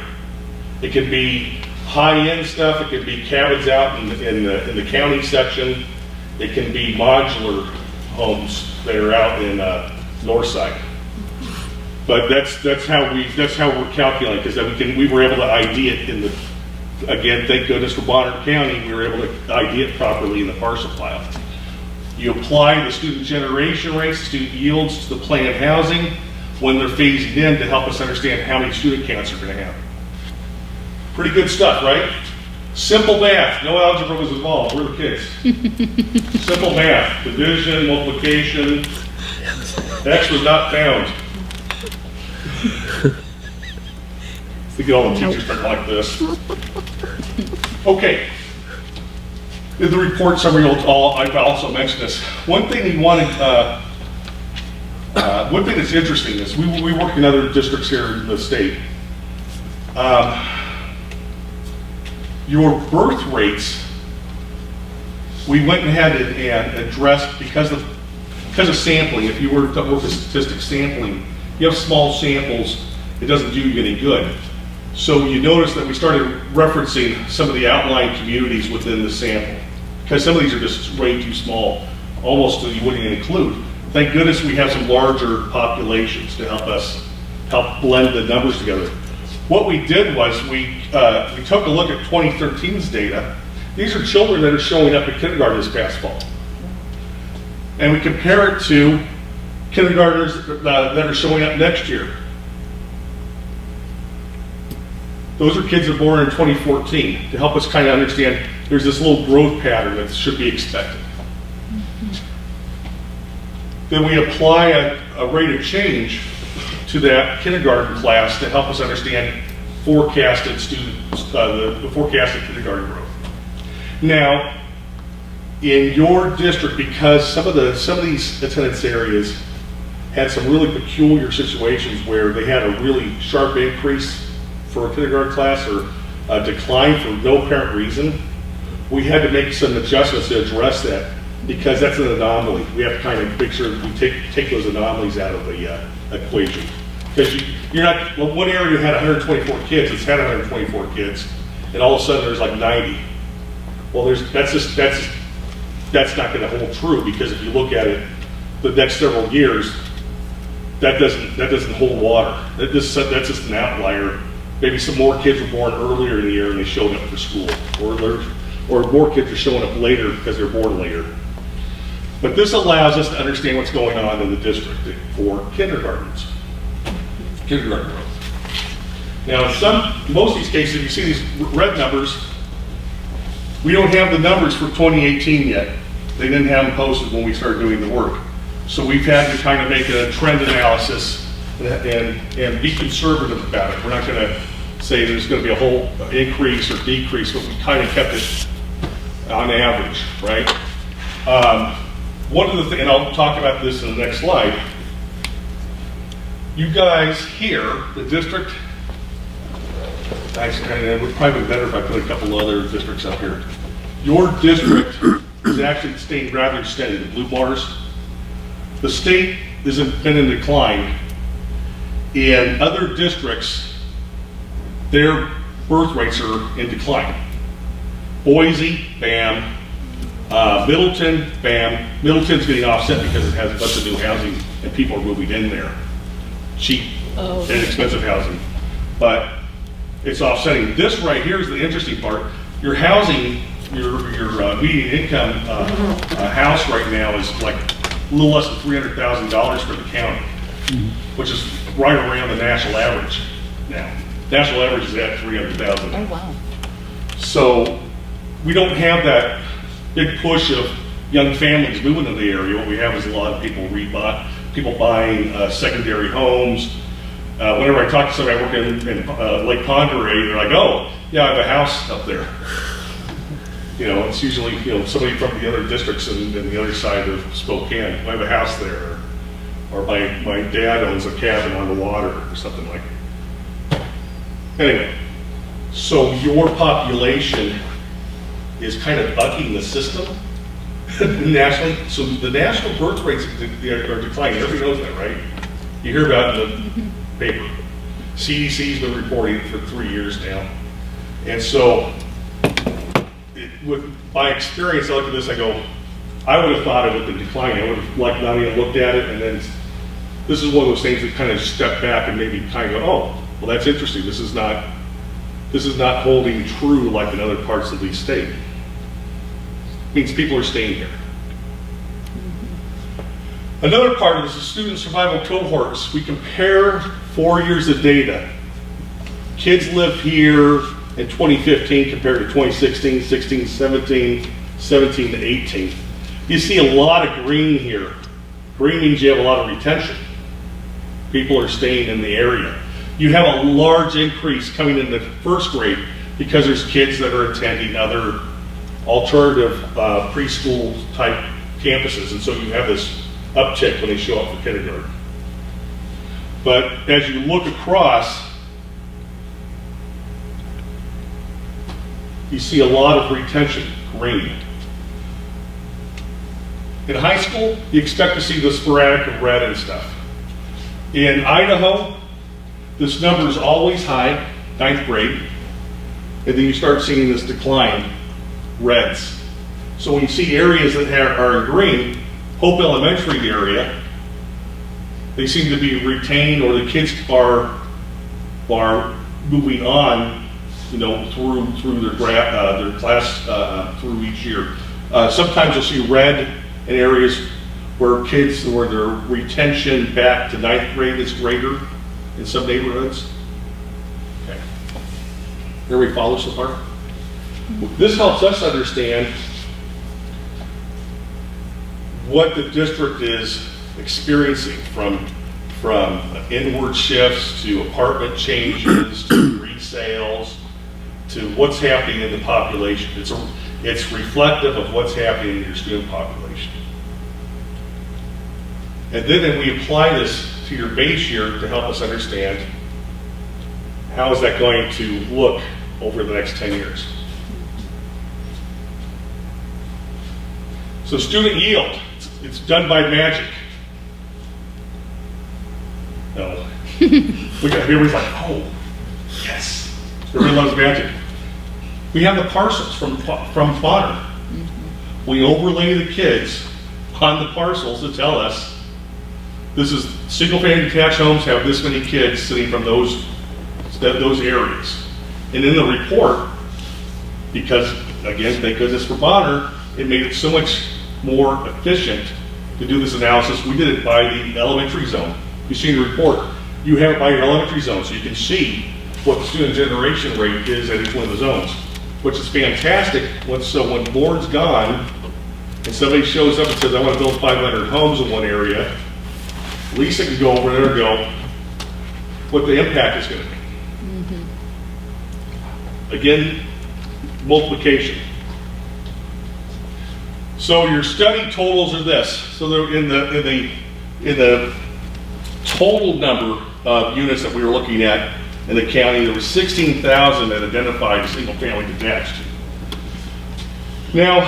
It can be high-end stuff, it can be cabins out in the county section, it can be modular homes that are out in Northside. But that's how we're calculating, because we were able to ID it again, thank goodness for Bonner County, we were able to ID it properly in the parcel file. You apply the student generation rates, student yields to the planned housing when they're phasing in to help us understand how many student counts are going to have. Pretty good stuff, right? Simple math, no algebra was involved, we're the kids. Simple math, division, multiplication, X was not found. Look at all the teachers that like this. Okay. In the report summary, I've also mentioned this. One thing we wanted, one thing that's interesting is we work in other districts here in the state. Your birth rates, we went ahead and addressed because of sampling. If you were to work with statistics sampling, you have small samples, it doesn't do you any good. So you notice that we started referencing some of the outlying communities within the sample, because some of these are just way too small, almost you wouldn't even include. Thank goodness we have some larger populations to help us help blend the numbers together. What we did was we took a look at 2013's data. These are children that are showing up at kindergarten this past fall. And we compare it to kindergartners that are showing up next year. Those are kids that were born in 2014 to help us kind of understand there's this little growth pattern that should be expected. Then we apply a rate of change to that kindergarten class to help us understand forecasted students, the forecasted kindergarten growth. Now, in your district, because some of these attendance areas had some really peculiar situations where they had a really sharp increase for a kindergarten class or a decline for no apparent reason, we had to make some adjustments to address that because that's an anomaly. We have to kind of make sure that we take those anomalies out of the equation. Because you're not, well, one area had 124 kids, it's had 124 kids, and all of a sudden there's like 90. Well, that's not going to hold true, because if you look at it the next several years, that doesn't hold water. That's just an outlier. Maybe some more kids were born earlier in the year and they showed up for school, or more kids are showing up later because they're born later. But this allows us to understand what's going on in the district for kindergarten growth. Now, in most of these cases, if you see these red numbers, we don't have the numbers for 2018 yet. They didn't have them posted when we started doing the work. So we've had to kind of make a trend analysis and be conservative about it. We're not going to say there's going to be a whole increase or decrease, but we kind of kept it on average, right? One of the things, and I'll talk about this in the next slide, you guys here, the district, it would probably be better if I put a couple other districts up here. Your district is actually staying rather steady, the blue bars. The state has been in decline. In other districts, their birth rates are in decline. Boise, bam. Middleton, bam. Middleton's getting offset because it has a bunch of new housing and people are moving in there. Cheap and expensive housing. But it's offsetting. This right here is the interesting part. Your housing, your median income house right now is like a little less than $300,000 for the county, which is right around the national average now. National average is at $300,000. Oh, wow. So we don't have that big push of young families moving to the area. What we have is a lot of people buying secondary homes. Whenever I talk to somebody working in Lake Ponder area, they're like, oh, yeah, I have a house up there. It's usually, somebody from the other districts and the other side of Spokane. I have a house there. Or my dad owns a cabin on the water or something like that. Anyway, so your population is kind of bucking the system nationally. So the national birth rates are declining. Everybody knows that, right? You hear about it in the paper. CDC's been reporting it for 3 years now. And so with my experience, I look at this, I go, I would have thought it would have been declining. I would have not even looked at it, and then this is one of those things that kind of step back and maybe kind of go, oh, well, that's interesting. This is not holding true like in other parts of the state. It means people are staying here. Another part of this is student survival cohorts. We compare 4 years of data. Kids live here in 2015 compared to 2016, 16, 17, 17 to 18. You see a lot of green here. Green means you have a lot of retention. People are staying in the area. You have a large increase coming into first grade because there's kids that are attending other alternative preschool type campuses, and so you have this uptick when they show up for kindergarten. But as you look across, you see a lot of retention, green. In high school, you expect to see the sporadic of red and stuff. In Idaho, this number is always high, 9th grade, and then you start seeing this decline, reds. So when you see areas that are in green, Hope Elementary area they seem to be retained, or the kids are moving on, you know, through their class through each year. Sometimes you'll see red in areas where their retention back to 9th grade is greater in some neighborhoods. Okay. Everybody follow so far? This helps us understand what the district is experiencing from inward shifts to apartment changes to resales to what's happening in the population. It's reflective of what's happening in your student population. And then we apply this to your base year to help us understand how is that going to look over the next 10 years. So student yield, it's done by magic. No. Everybody's like, oh, yes. Everybody loves magic. We have the parcels from Bonner. We overlay the kids on the parcels to tell us this is single-family detached homes have this many kids sitting from those areas. And in the report, because it's for Bonner, it made it so much more efficient to do this analysis. We did it by the elementary zone. You see the report, you have it by your elementary zone, so you can see what the student generation rate is at each one of the zones, which is fantastic. So when board's gone, and somebody shows up and says, I want to build 500 homes in one area, at least I can go over there and go, what the impact is going to be. Again, multiplication. So your study totals are this. So they're in the total number of units that we were looking at in the county, there was 16,000 that identified as single-family detached. Now,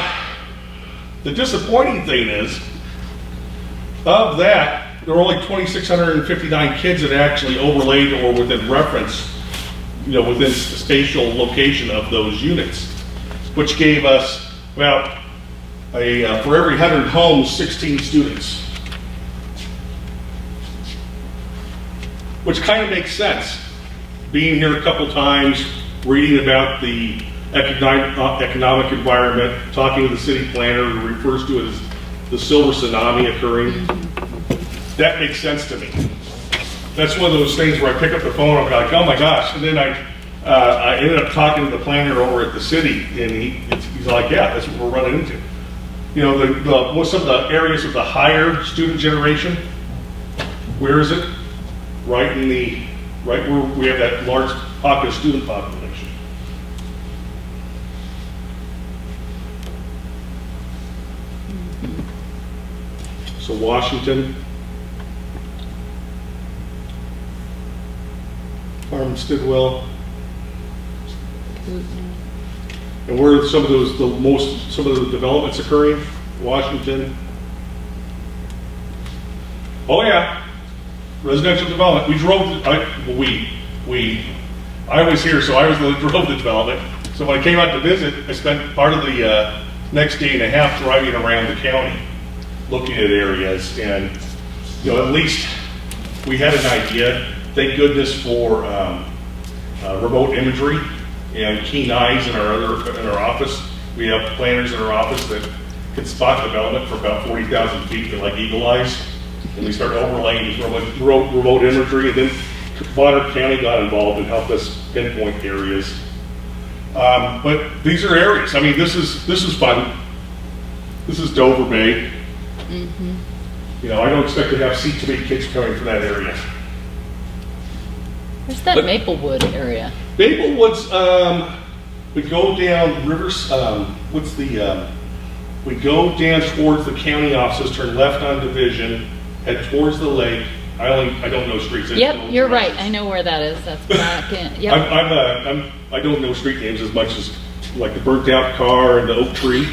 the disappointing thing is, of that, there were only 2,659 kids that actually overlaid or within reference, within the spatial location of those units, which gave us about for every 100 homes, 16 students. Which kind of makes sense. Being here a couple times, reading about the economic environment, talking to the city planner who refers to it as the silver tsunami occurring, that makes sense to me. That's one of those things where I pick up the phone and I'm like, oh my gosh, and then I ended up talking to the planner over at the city, and he's like, yeah, that's what we're running into. Some of the areas with the higher student generation, where is it? Right where we have that large pocket of student population. So Washington, Stidwell, and where are some of the developments occurring? Washington. Oh yeah. Residential development. We drove. I was here, so I was the one who drove the development. So when I came out to visit, I spent part of the next day and a half driving around the county, looking at areas, and at least we had an idea. Thank goodness for remote imagery and keen eyes in our office. We have planners in our office that can spot development for about 40,000 feet. They're like eagle eyes. And we started overlaying remote imagery, and then Bonner County got involved and helped us pinpoint areas. But these are areas. I mean, this is fun. This is Dover Bay. Mm-hmm. I don't expect to have too many kids coming from that area. Where's that Maplewood area? Maplewood's, we go down Rivers, we go down towards the county offices, turn left on Division, head towards the lake. I don't know streets. Yep, you're right. I know where that is. That's back in. Yep. I don't know street names as much as like the burnt out car and the oak tree.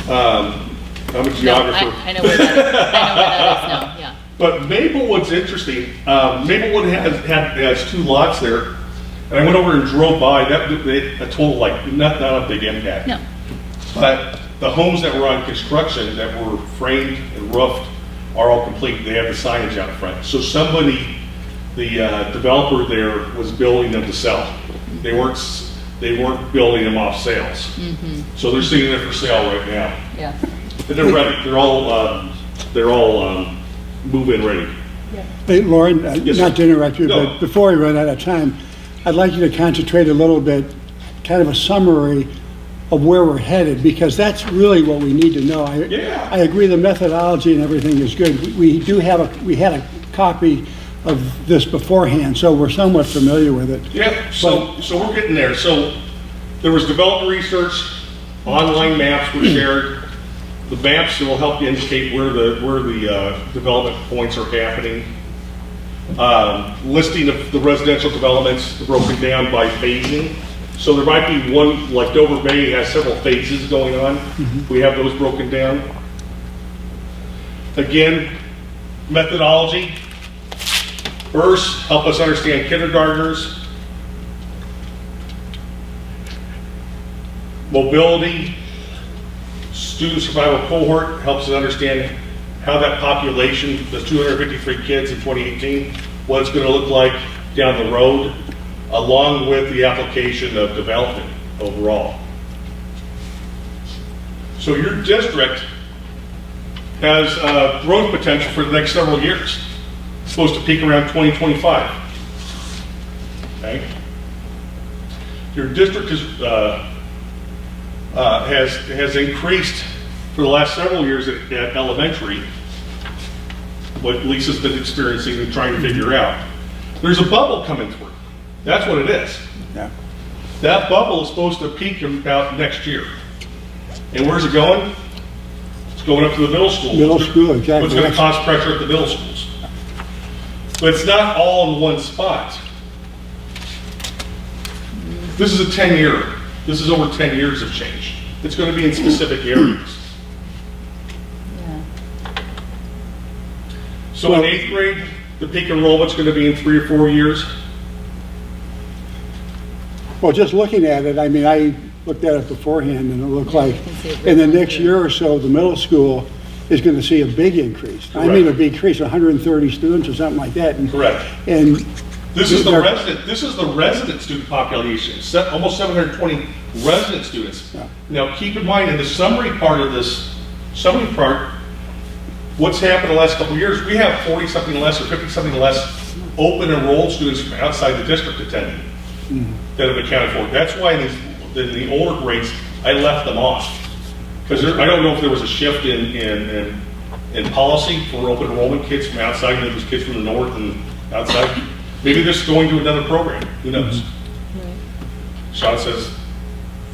I'm a geographer. No, I know where that is. I know where that is now. Yeah. But Maplewood's interesting. Maplewood has 2 lots there, and I went over and drove by. That a total not a big impact. No. But the homes that were on construction that were framed and roofed are all complete. They have the signage out front. So somebody, the developer there was building them to sell. They weren't building them off sales. So they're sitting there for sale right now. Yeah. But they're ready. They're all move-in ready. Hey, Lauren, Yes, sir. not to interrupt you, No. but before we run out of time, I'd like you to concentrate a little bit, kind of a summary of where we're headed, because that's really what we need to know. Yeah. I agree the methodology and everything is good. We had a copy of this beforehand, so we're somewhat familiar with it. Yeah, so we're getting there. So there was development research, online maps were shared. The maps will help you indicate where the development points are happening. Listing of the residential developments broken down by phasing. So there might be one, like Dover Bay has several phases going on. We have those broken down. Again, methodology. First, help us understand kindergartners. Mobility. Student survival cohort helps us understand how that population, the 253 kids in 2018, what it's going to look like down the road, along with the application of development overall. So your district has growth potential for the next several years. It's supposed to peak around 2025. Okay? Your district has increased for the last several years at elementary, what Lisa's been experiencing and trying to figure out. There's a bubble coming through. That's what it is. Yeah. That bubble is supposed to peak about next year. And where's it going? It's going up to the middle school. Middle school, exactly. What's going to cause pressure at the middle schools. But it's not all in one spot. This is a 10-year. This is over 10 years of change. It's going to be in specific areas. So in 8th grade, the peak enrollment's going to be in 3 or 4 years. Well, just looking at it, I mean, I looked at it beforehand, and it looked like in the next year or so, the middle school is going to see a big increase. I mean, a big increase, 130 students or something like that. And, Correct. And This is the resident student population, almost 720 resident students. Yeah. Now, keep in mind, in the summary part of this, what's happened the last couple of years, we have 40-something less or 50-something less open enrolled students from outside the district attending that have accounted for. That's why in the older grades, I left them off. Because I don't know if there was a shift in policy for open enrollment kids from outside, and those kids from the north and outside. Maybe they're just going to another program. Who knows? Sean says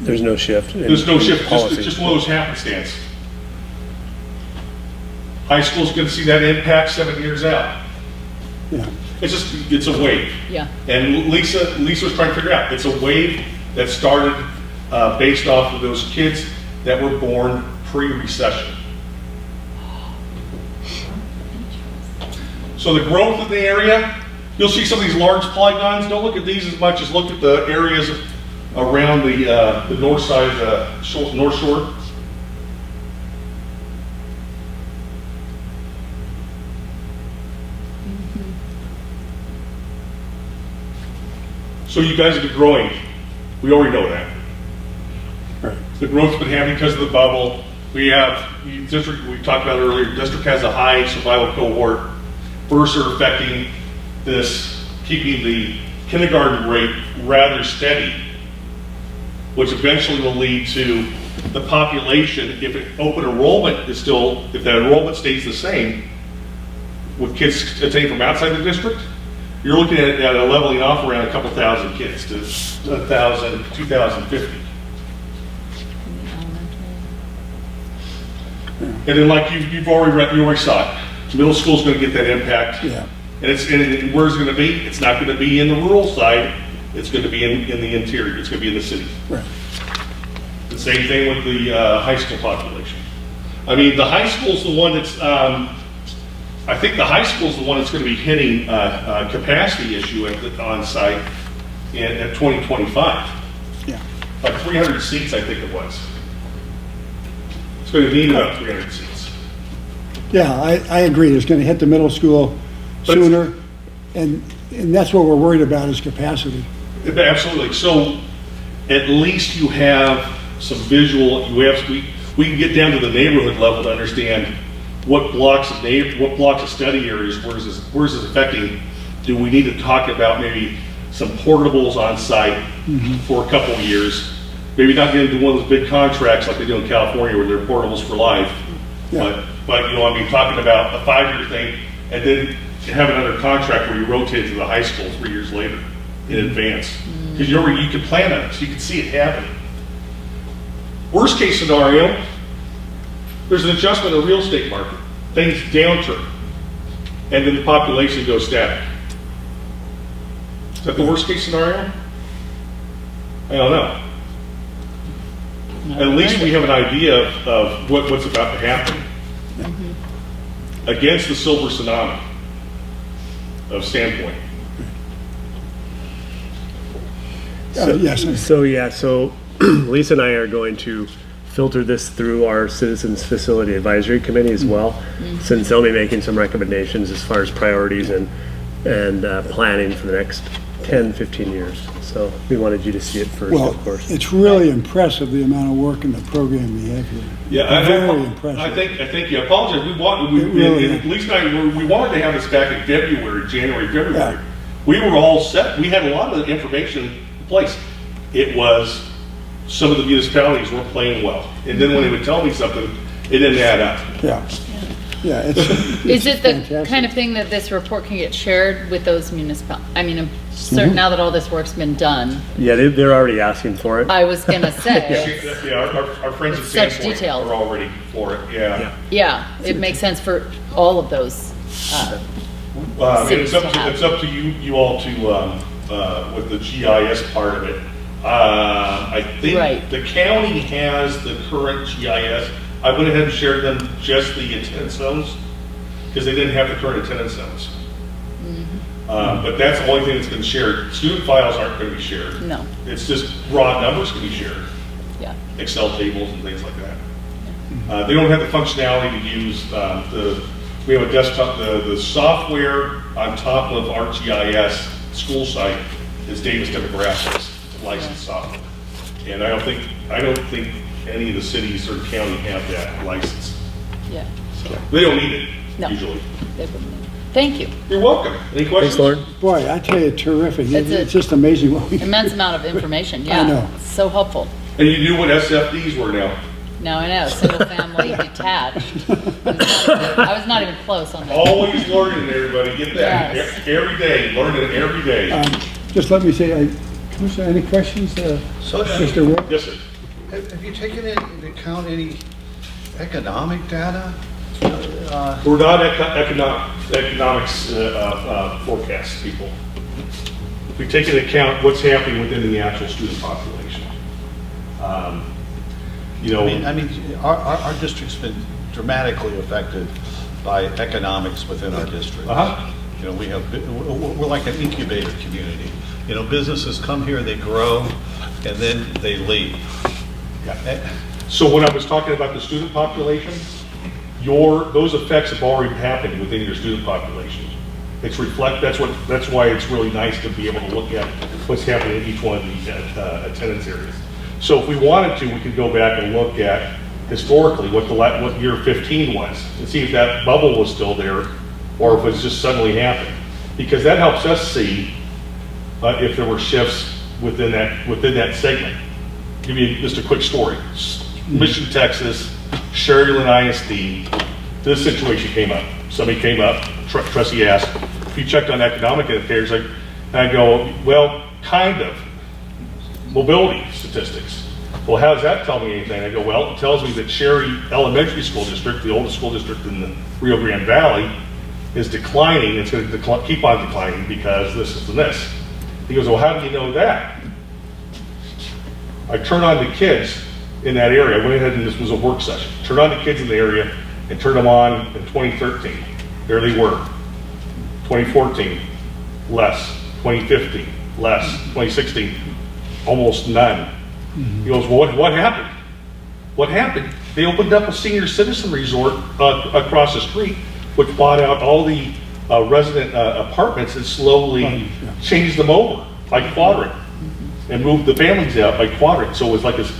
There's no shift. there's no shift. Policy. It's just one of those happenstance. High school's going to see that impact 7 years out. yeah. It's a wave. Yeah. And Lisa was trying to figure out, it's a wave that started based off of those kids that were born pre-recession. So the growth in the area, you'll see some of these large polygons. Don't look at these as much as look at the areas around the north side of the North Shore. So you guys have been growing. We already know that. Right. The growth's been happening because of the bubble. We have, district, we talked about earlier, district has a high survival cohort. Births are affecting this, keeping the kindergarten rate rather steady, which eventually will lead to the population, if open enrollment is still, if that enrollment stays the same, with kids attending from outside the district, you're looking at a leveling off around a couple thousand kids to 1,000, 2,050. And then, like you've already read, you already saw it. Middle school's going to get that impact. Yeah. And where's it going to be? It's not going to be in the rural side. It's going to be in the interior. It's going to be in the city. Right. The same thing with the high school population. I mean, the high school's the one that's. I think the high school's the one that's going to be hitting a capacity issue on site at 2025. Yeah. Like 300 seats, I think it was. It's going to need about 300 seats. Yeah, I agree. It's gonna hit the middle school But- sooner, and that's what we're worried about is capacity. Absolutely. So at least you have some visual, we can get down to the neighborhood level to understand what blocks of study areas, where's this affecting? Do we need to talk about maybe some portables on site for a couple of years? Maybe not get into one of those big contracts like they do in California where they're portables for life. Yeah. But talking about a 5-year thing and then have another contract where you rotate to the high school 3 years later in advance. Because you can plan on it, so you can see it happening. Worst case scenario, there's an adjustment in the real estate market. Things downturn, and then the population goes static. Is that the worst case scenario? I don't know. At least we have an idea of what's about to happen against the silver tsunami of standpoint. Yes, So Lisa and I are going to filter this through our Citizens Facility Advisory Committee as well, since they'll be making some recommendations as far as priorities and planning for the next 10, 15 years. So we wanted you to see it first, well, of course. it's really impressive the amount of work in the program we have here. Yeah, Very impressive. I think you apologize. We wanted to have this back in January, February. Yeah. We were all set. We had a lot of the information in place. It was some of the municipalities weren't playing well, and then when they would tell me something, it didn't add up. Yeah, yeah. Is it the fantastic. kind of thing that this report can get shared with those municipalities? I mean, I'm certain now that all this work's been done, Yeah, they're already asking for it. I was gonna say, Yeah, our friends at Such Sandpoint details. are all ready for it. Yeah. yeah, it makes sense for all of those. It's up Cities to have. it's up to you all to with the GIS part of it. I think Right. the county has the current GIS. I went ahead and shared them just the attendance zones because they didn't have the current attendance zones. But that's the only thing that's been shared. Student files aren't going to be shared. No, It's just raw numbers can be shared, yeah. Excel tables and things like that. They don't have the functionality to use we have a desktop, the software on top of ArcGIS school site is Davis Demographics, licensed software. And I don't think any of the cities or county have that license. Yeah. So they don't need it No. usually. They wouldn't. Thank you. You're welcome. Any questions? Thanks, Lauren. Boy, I tell you, terrific. It's a- It's just amazing what we. Immense amount of information, yeah. I know. It's so helpful. And you knew what SFDs were now. Now I know, single family detached. I was not even close on that. Always learning, everybody. Get that. Yes. Every day. Learning every day. Just let me say, Commissioner, any questions, Mr. Wood? Yes, sir. Have you taken into account any economic data? We're not economics forecast people. We take into account what's happening within the actual student population. I mean, our district's been dramatically affected by economics within our district. You know, we're like an incubator community. You know, businesses come here, they grow, and then they leave. So when I was talking about the student population, those effects have already happened within your student population. That's why it's really nice to be able to look at what's happening in each one of these attendance areas. So if we wanted to, we could go back and look at historically what year 15 was and see if that bubble was still there or if it's just suddenly happened. Because that helps us see if there were shifts within that segment. I'll give you just a quick story. Mission, Texas, Sherryland ISD, this situation came up. Somebody came up, trustee asked, if you checked on economic indicators, and I go, well, kind of. Mobility statistics. Well, how does that tell me anything? I go, well, it tells me that Sherry Elementary School District, the oldest school district in the Rio Grande Valley, is declining. It's going to keep on declining because this and this. He goes, well, how do you know that? I turned on the kids in that area. I went ahead and this was a work session. Turned on the kids in the area and turned them on in 2013. There they were. 2014, less. 2015, less. 2016, almost none. He goes, well, what happened? What happened? They opened up a senior citizen resort across the street, which bought out all the resident apartments and slowly changed them over by quadrant and moved the families out by quadrant. So it was like this,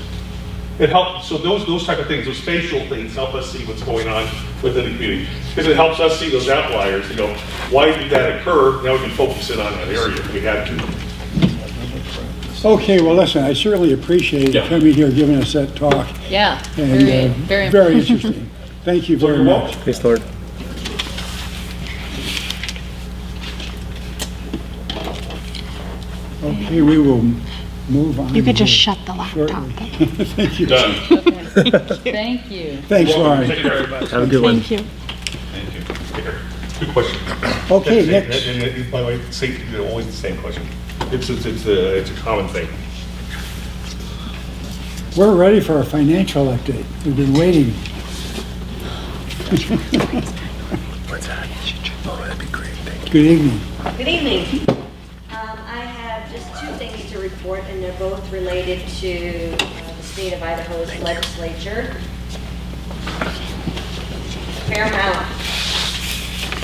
it helped, so those type of things, those spatial things help us see what's going on within the community. Because it helps us see those outliers and go, why did that occur? Now we can focus in on that area if we had to. Okay, well, listen, I certainly appreciate you Yeah. coming here, giving us that talk. Yeah, And very interesting. Thank you very You're much. welcome. Thanks, Lord. Okay, we will move on. You could just here shut the laptop. shortly. Thank you. Done. Thank you. Thanks, Welcome. Lauren. Take care. Have a good one. Thank you. Thank you. Take care. Good question. Okay, And- next. And by the way, always the same question. It's a common thing. We're ready for a financial update. We've been waiting. What's that? Oh, that'd be great. Thank you. Good evening. Good evening. I have just two things to report, and they're both related to the state of Idaho's legislature. Fair amount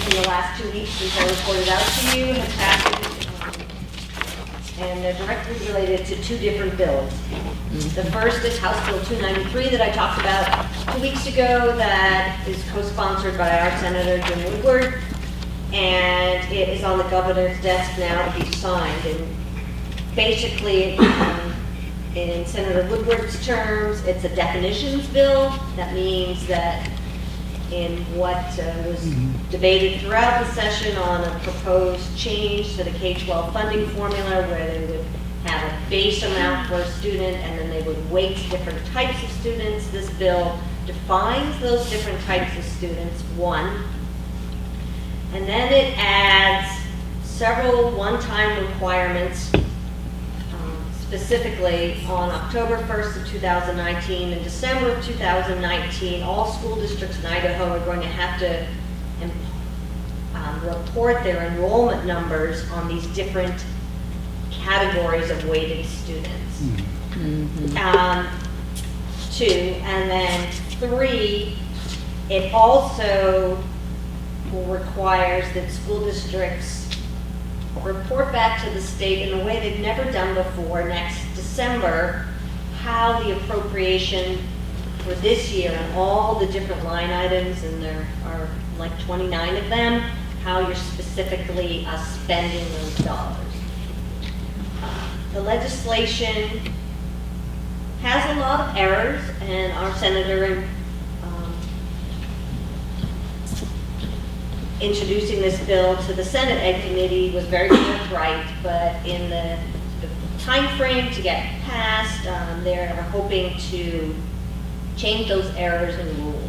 in the last 2 weeks since I reported out to you has happened, and they're directly related to two different bills. The first is House Bill 293 that I talked about 2 weeks ago that is co-sponsored by our Senator Jim Woodward, and it is on the governor's desk now to be signed. And basically, in Senator Woodward's terms, it's a definitions bill. That means that in what was debated throughout the session on a proposed change to the K-12 funding formula, where they would have a base amount for a student and then they would weight different types of students. This bill defines those different types of students, one, and then it adds several one-time requirements. Specifically, on October 1st of 2019 and December of 2019, all school districts in Idaho are going to have to report their enrollment numbers on these different categories of weighted students. Two, and then three, it also requires that school districts report back to the state in a way they've never done before next December, how the appropriation for this year and all the different line items, and there are like 29 of them, how you're specifically spending those dollars. The legislation has a lot of errors, and our senator introducing this bill to the Senate Ed Committee was very forthright, but in the time frame to get passed, they're hoping to change those errors in rule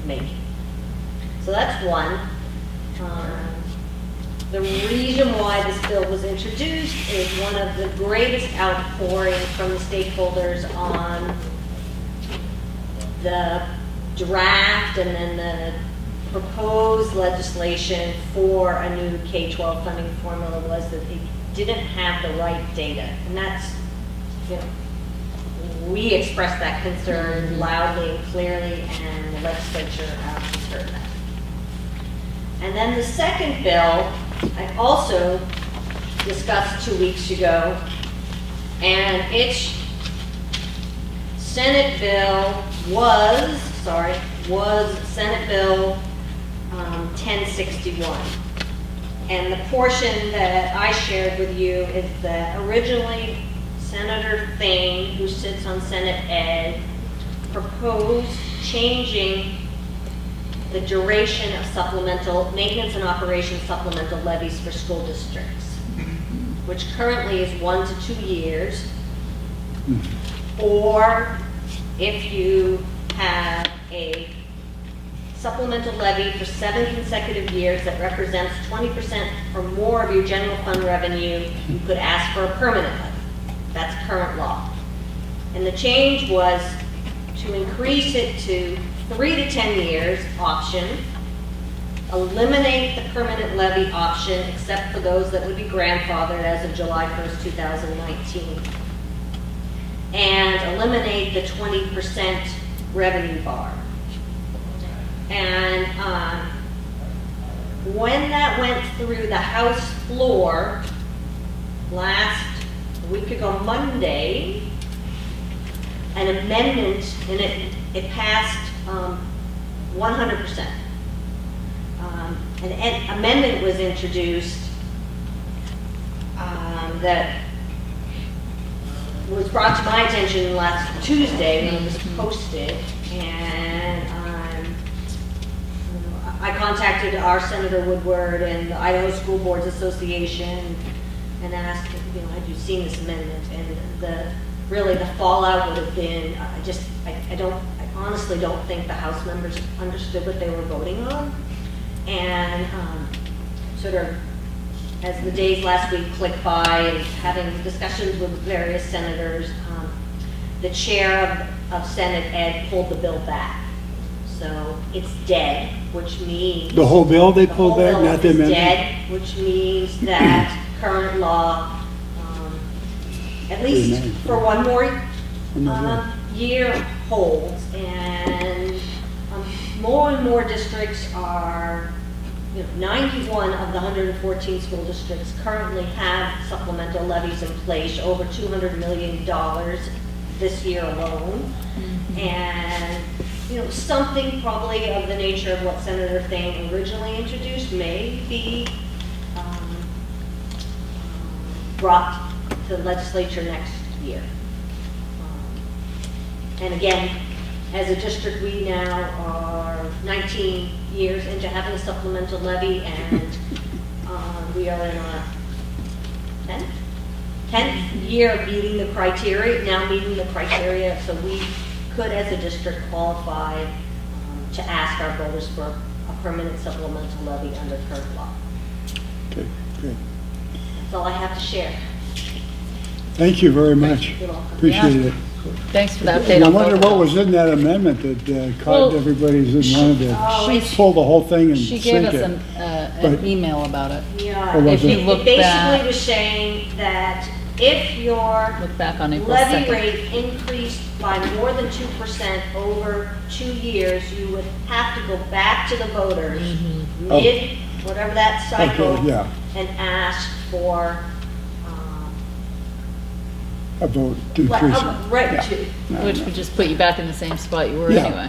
making. So that's one. The reason why this bill was introduced is one of the greatest outpourings from the stakeholders on the draft and then the proposed legislation for a new K-12 funding formula was that they didn't have the right data. And that's, we expressed that concern loudly and clearly, and the legislature has heard that. And then the second bill, I also discussed 2 weeks ago, and its Senate bill was Senate Bill 1061. And the portion that I shared with you is that originally Senator Thane, who sits on Senate Ed, proposed changing the duration of supplemental maintenance and operation supplemental levies for school districts, which currently is 1 to 2 years, or if you have a supplemental levy for 7 consecutive years that represents 20% or more of your general fund revenue, you could ask for a permanent levy. That's current law. And the change was to increase it to 3 to 10 years option, eliminate the permanent levy option except for those that would be grandfathered as of July 1st, 2019, and eliminate the 20% revenue bar. And when that went through the House floor last week ago Monday, an amendment, and it passed 100%. An amendment was introduced that was brought to my attention last Tuesday when it was posted, and I contacted our Senator Woodward and the Idaho School Boards Association and asked, had you seen this amendment? And really the fallout would have been, I honestly don't think the House members understood what they were voting on. And sort of as the days last week clicked by and having discussions with various senators, the chair of Senate Ed pulled the bill back. So it's dead, which means... The whole bill they pulled back, not the amendment? Dead, which means that current law, at least for one more year, holds. And more and more districts are, 91 of the 114 school districts currently have supplemental levies in place, over $200 million this year alone. And something probably of the nature of what Senator Thane originally introduced may be brought to the legislature next year. And again, as a district, we now are 19 years into having a supplemental levy, and we are in our 10th year of meeting the criteria, so we could, as a district, qualify to ask our voters for a permanent supplemental levy under current law. Okay, good. That's all I have to share. Thank you very much. You're welcome. Appreciate it. Thanks for the update I on wonder what protocols. was in that amendment that caught everybody's and wanted to she- pull the whole thing and She sink gave us it. an email about it. Yeah, Or was If you it- look it basically back, was saying that if your look back on April levy 2nd. rate increased by more than 2% over 2 years, you would have to go back to the voters mid, whatever that cycle, Okay, yeah. and ask for, A vote to increase it. right, Yeah. to, Which would just put you back in the same spot you were Yeah. anyway,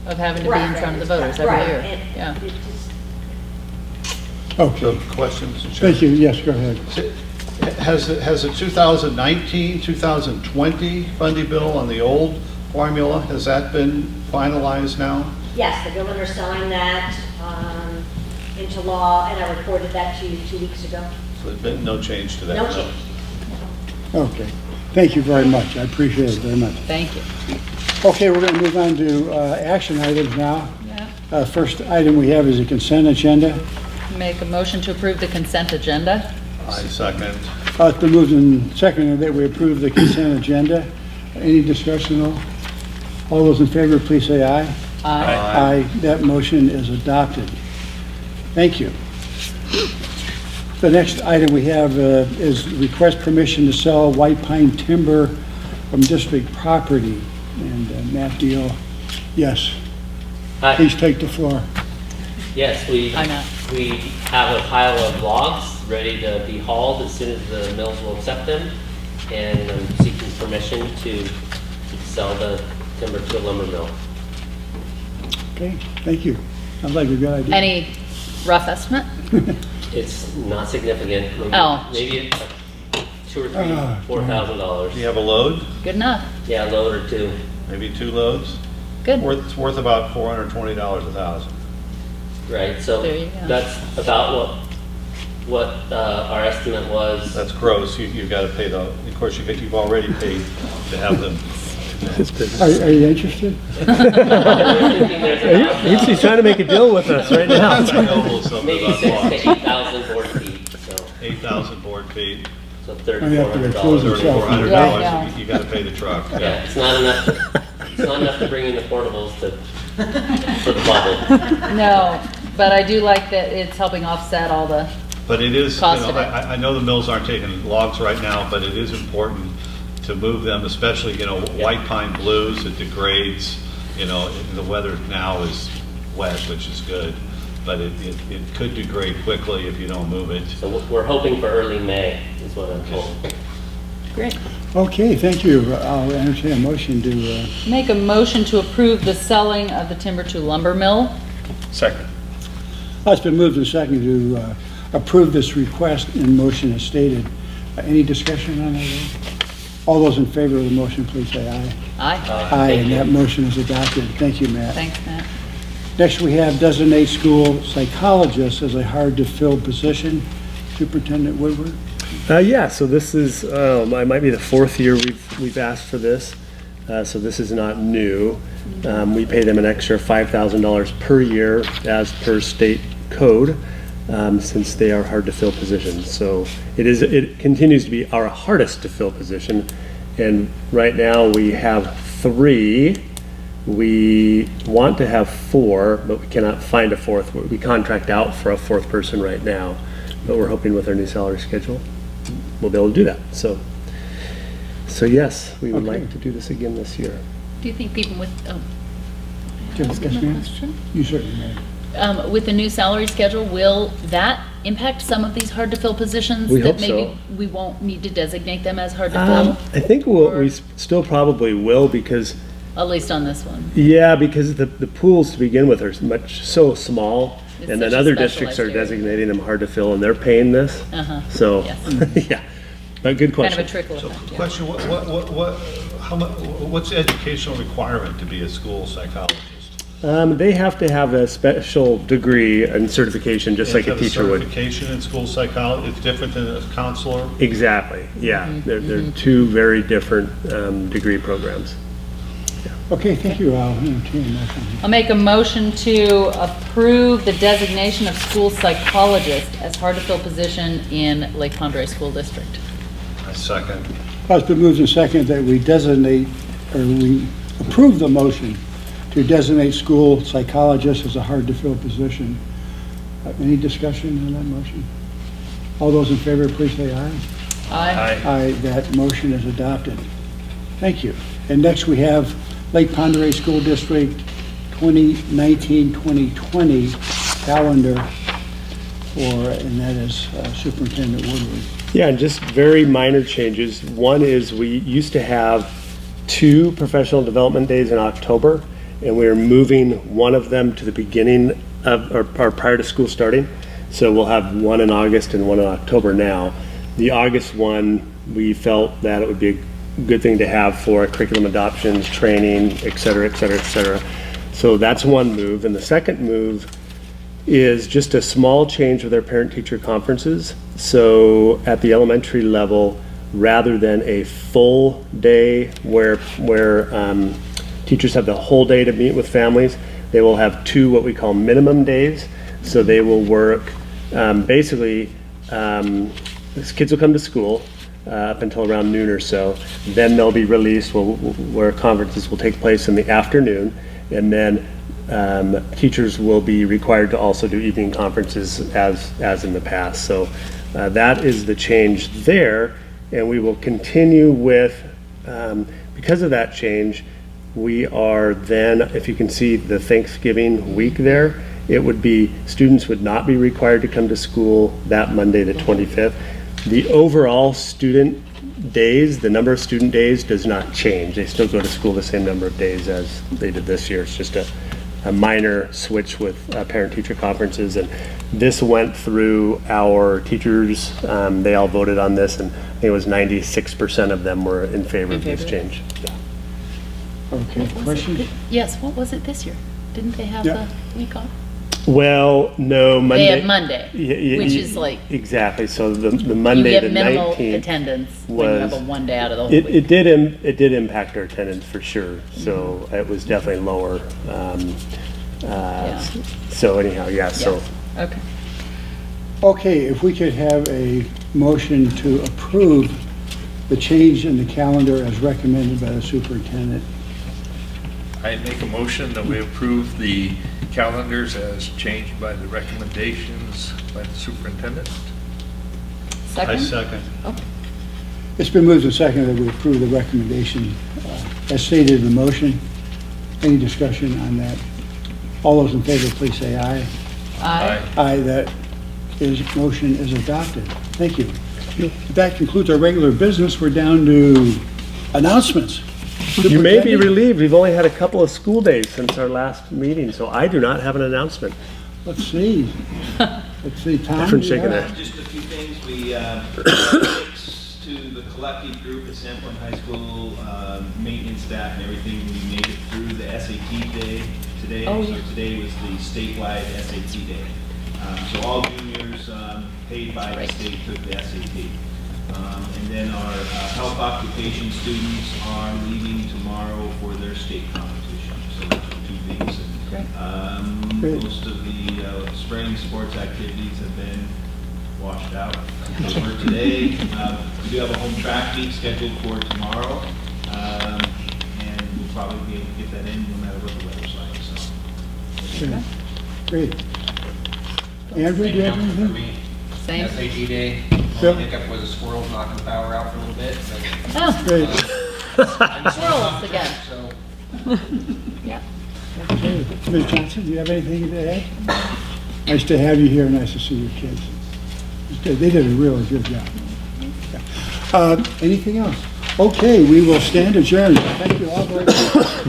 of having to be Right, in front of the right, voters every right, year. and Yeah. it just- Okay, So, questions? thank you. Yes, go ahead. Has the 2019, 2020 funding bill on the old formula, has that been finalized now? Yes, the governor signed that into law, and I reported that to you 2 weeks ago. So there's been no change to that? No change. Okay, thank you very much. I appreciate it very much. Thank you. Okay, we're going to move on to action items now. Yeah. First item we have is a consent agenda. Make a motion to approve the consent agenda. I second. It's been moved and seconded that we approve the consent agenda. Any discussion at all? All those in favor, please say aye. Aye. Aye. That motion is adopted. Thank you. The next item we have is request permission to sell white pine timber from district property. And Matt Deal, yes, Hi. please take the floor. Yes, we Hi, Matt. have a pile of logs ready to be hauled as soon as the mills will accept them. And I'm seeking permission to sell the timber to a lumber mill. Okay, thank you. Sounds like a good idea. Any rough estimate? It's not significant. Maybe, Oh. maybe it's $2,000 or $3,000, $4,000. Do you have a load? Good enough. Yeah, a load or two. Maybe 2 loads? Good. It's worth about $420 a thousand. Right, so There you go. that's about what our estimate was. That's gross. You've got to pay the, of course, you've already paid to have them. Are you interested? He's trying to make a deal with us right now. I know something Maybe about 6,000 to logs. 8,000 board feet, so 8,000 board feet, so Oh, you have to recluse $3,400. yourself. $3,400, Yeah. you got to pay the truck. Yeah, it's not enough. It's not enough to bring in the portables for the bubble. No, but I do like that it's helping offset all the, But it is, Cost of it. I know the mills aren't taking logs right now, but it is important to move them, especially, white pine blues, it degrades, You know, the weather now is wet, which is good, but it could degrade quickly if you don't move it. So we're hoping for early May, is what I'm told. Great. Okay, thank you. I'll entertain a motion to, Make a motion to approve the selling of the timber to lumber mill. Second. it's been moved and seconded to approve this request in motion as stated. Any discussion on that? All those in favor of the motion, please say aye. Aye. Aye, Thank and you. that motion is adopted. Thank you, Matt. Thanks, Matt. Next, we have designate school psychologist as a hard-to-fill position. Superintendent Woodward? Yeah, so this is, I might be the fourth year we've asked for this, so this is not new. We pay them an extra $5,000 per year as per state code, since they are hard to fill positions. So it continues to be our hardest to fill position, and right now we have 3. We want to have 4, but we cannot find a 4th. We contract out for a 4th person right now, but we're hoping with our new salary schedule we'll be able to do that. So yes, we would Okay. like to do this again this year. Do you think people with, Yes, ma'am. question? You certainly may. With the new salary schedule, will that impact some of these hard-to-fill positions? We hope that maybe so. we won't need to designate them as hard-to-fill? I think we still probably will, because At least on this one. because the pools to begin with are so small, It's and then such a other districts are specialized area. designating them hard to fill, and they're paying this. Uh-huh. So, Yes. yeah, but good Kind of question. a trickle So effect, yeah. question, what's the educational requirement to be a school psychologist? They have to have a special degree and certification, just like a Have teacher would. certification in school psychology, it's different than a counselor? Exactly, yeah. Mm-hmm. They're two very different degree programs. Okay, thank you. I'll entertain a motion. I'll make a motion to approve the designation of school psychologist as hard-to-fill position in Lake Pondere School District. A second. It's been moved and seconded that we designate, or we approve the motion to designate school psychologist as a hard-to-fill position. Any discussion on that motion? All those in favor, please say aye. Aye. Aye, that motion is adopted. Thank you. And next we have Lake Pondere School District 2019-2020 calendar and that is Superintendent Woodward. Yeah, and just very minor changes. One is we used to have 2 professional development days in October, and we are moving one of them to the beginning of, or prior to school starting. So we'll have one in August and one in October now. The August one, we felt that it would be a good thing to have for curriculum adoptions, training, et cetera, et cetera, et cetera. So that's one move. And the second move is just a small change with our parent-teacher conferences. So at the elementary level, rather than a full day where teachers have the whole day to meet with families, they will have 2 what we call minimum days. So they will work, basically, these kids will come to school up until around noon or so. Then they'll be released where conferences will take place in the afternoon. And then teachers will be required to also do evening conferences as in the past. So that is the change there. And we will continue with, because of that change, we are then, if you can see the Thanksgiving week there, it would be, students would not be required to come to school that Monday, the 25th. The overall student days, the number of student days does not change. They still go to school the same number of days as they did this year. It's just a minor switch with parent-teacher conferences. And this went through our teachers. They all voted on this, and I think it was 96% of them were in favor of this change. Yeah. Okay, questions? Yes, what was it this year? Didn't they have Yeah. the week off? Well, no, Monday. They had Monday, which is like, Exactly, so the you Monday, get the minimal 19th. attendance when you have a was- one day out of the whole It week. did impact our attendance for sure, so it was definitely lower. Yeah. So anyhow, yeah, so. Yes. Okay. Okay, if we could have a motion to approve the change in the calendar as recommended by the superintendent. I make a motion that we approve the calendars as changed by the recommendations by the superintendent. Second? I second. It's been moved and seconded that we approve the recommendation as stated in the motion. Any discussion on that? All those in favor, please say aye. Aye. Aye, that motion is adopted. Thank you. That concludes our regular business. We're down to announcements. You may be Superintendent? relieved, we've only had a couple of school days since our last meeting, so I do not have an announcement. Let's see. Let's see, Tom. Different do you shaking have- there. Just a few things. We, thanks to the collective group at Sandpoint High School, maintenance staff and everything, we made it through the SAT day today. Oh, So yeah. today was the statewide SAT day. So all juniors paid by the state took the SAT. And then our health occupation students are leaving tomorrow for their state competition. So those are two things. And, Great. most of the spring sports activities have been washed out for today. We do have a home track meet scheduled for tomorrow, and we'll probably be able to get that in no matter what the weather's like, so. Okay. Great. Andrew, do you have anything? Same. SAT day. Phil? Only hiccup was the squirrels knocking the power out for a little bit. But, Oh, Great. squirrels again. So Yeah. Okay. Ms. Johnson, do you have anything to add? Nice to have you here. Nice to see your kids. It's good. They did a really good job. Yeah. Anything else? Okay, we will stand adjourned. Thank you all very much.